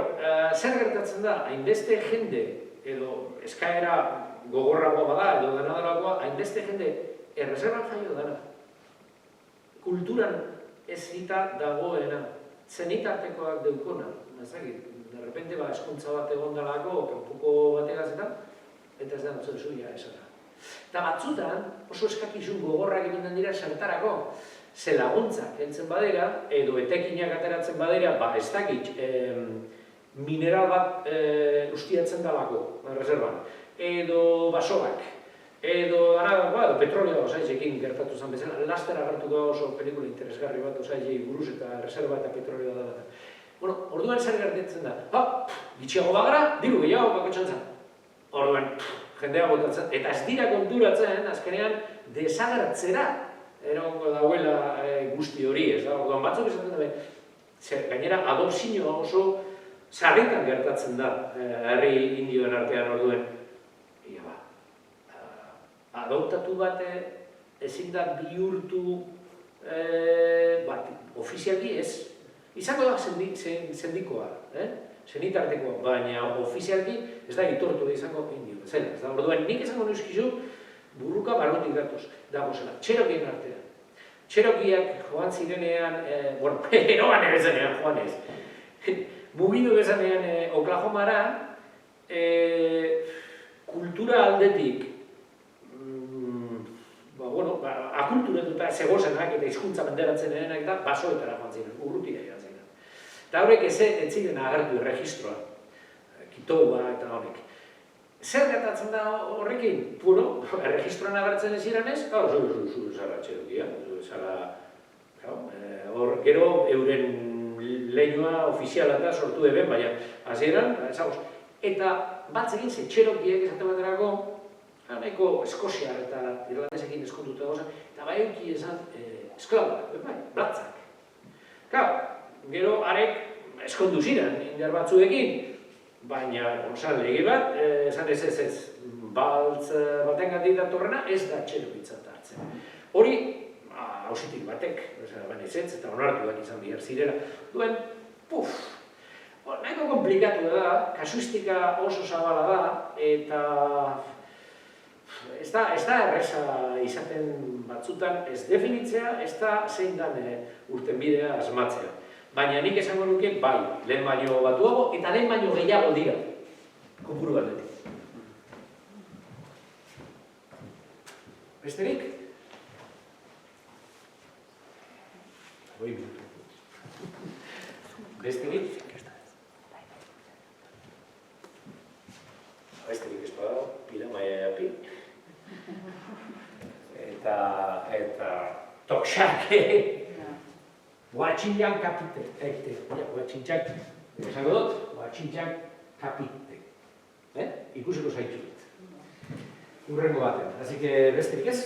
zer gertatzen da, hainbeste jende, edo eskaera gogorragoa bada, edo denadaragoa, hainbeste jende erreserban jaio dara. Kulturan ez zita dagoena, zenitartekoak deukona, nazakit, de repente eskuntza bat egon dalako, kanpuko bategaz eta ez da notzen zuia esara. Eta batzutan oso eskakizun gogorrak egiten dira zertarako, ze laguntzak entzen badera, edo etekinak ateratzen badera, ez dakit, mineral bat ustiatzen dalako, reservan, edo basoak, edo petrolioa osaizekin gertatu zen bezala, laster agertuko oso pelikula interesgarri bat osaizei buruz eta reserva eta petrolioa da bat. Bueno, orduan zer gertatzen da, gitxiago bagara, diru gehiago bakotxan zen. Orduan, jendea botatzen, eta ez dira konturatzen, azkenean, desagertzera erongo dauela guzti hori, ez da? Orduan, batzuk esaten da, gainera, adopzioa oso sarritan gertatzen da, herri indioen artean orduen. Ia adoptatu bat ezin da bihurtu ofizialki ez. Izango da zendikoa, zenitartekoa, baina ofizialki ez da itortu da izango indio. Zela, ez da, orduan, nik esango neuskizu burruka balotik datoz, dago zela, Txerokien artean. Txerokiak joan zirenean, eroan ebezanean joan ez. Mugidu bezanean Oklahomara, kultura aldetik, akulturatuta zegozenak eta hizkuntza menderatzen denak eta basoetara joan ziren, urrutira joan ziren. Eta horrek ez ziren agertu erregistroa, Kitoba eta honek. Zer gertatzen da horrekin? Bueno, erregistroan agertzen ez ziren ez, zu zara Txerokia, zu zara, gero euren leinua ofiziala eta sortu eben, baina hasieran, ezagoz. Eta batzekin ze Txerokiek esate baterako, nahiko Eskoziar eta Irlandesekin eskonduta goza, eta bai euki esan esklauak, blatzak. Gero arek eskondu ziren, indar batzuekin, baina lege bat, esan ez, baltz batengatik datorrena, ez da Txerokitzat hartzen. Hori, hausitik batek, baina ez eta onartuak izan bihar zirela, duen, nahiko komplikatu da, kasuistika oso zabala da, eta ez da erresa izaten batzutan ez definitzea, ez da zein dan urtenbidea asmatzea. Baina nik esango nuke bai, lehen baino batuago eta lehen baino gehiago dira, kopuru batetik. Besterik? Besterik? Besterik ez badago, pila maia api. Eta tokxak, guatxinjan kapite. Guatxinjan, esango dut, guatxinjan kapite. Ikusiko zaitu dut. Urrengo baten, así que besterik ez?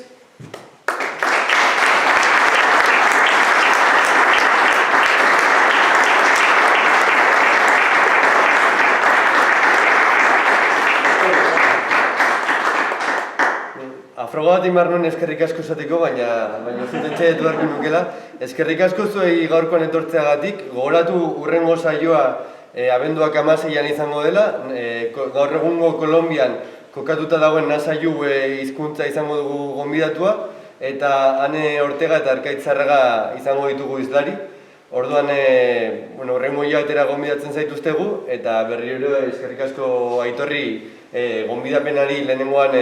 Afroga bat imar nuen eskerrik asko esateko, baina zutentxe duarko nukela. Eskerrik asko zuei gaurkoan etortzeagatik, gogoratu urrengo saioa abenduak 16an izango dela, gaur egungo Kolonbian kokatuta dagoen Nasaiu hizkuntza izango dugu gonbidatua, eta Ane Ortega eta Arkaitzarraga izango ditugu izlari. Orduan, urrengo hilabetera gonbidatzen zaituztegu, eta berriro eskerrik asko Aitorri gonbidapenari lehenengoan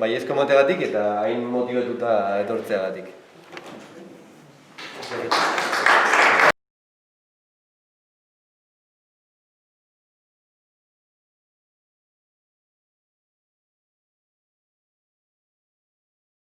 baiezko emateagatik eta hain motibatuta etortzeagatik.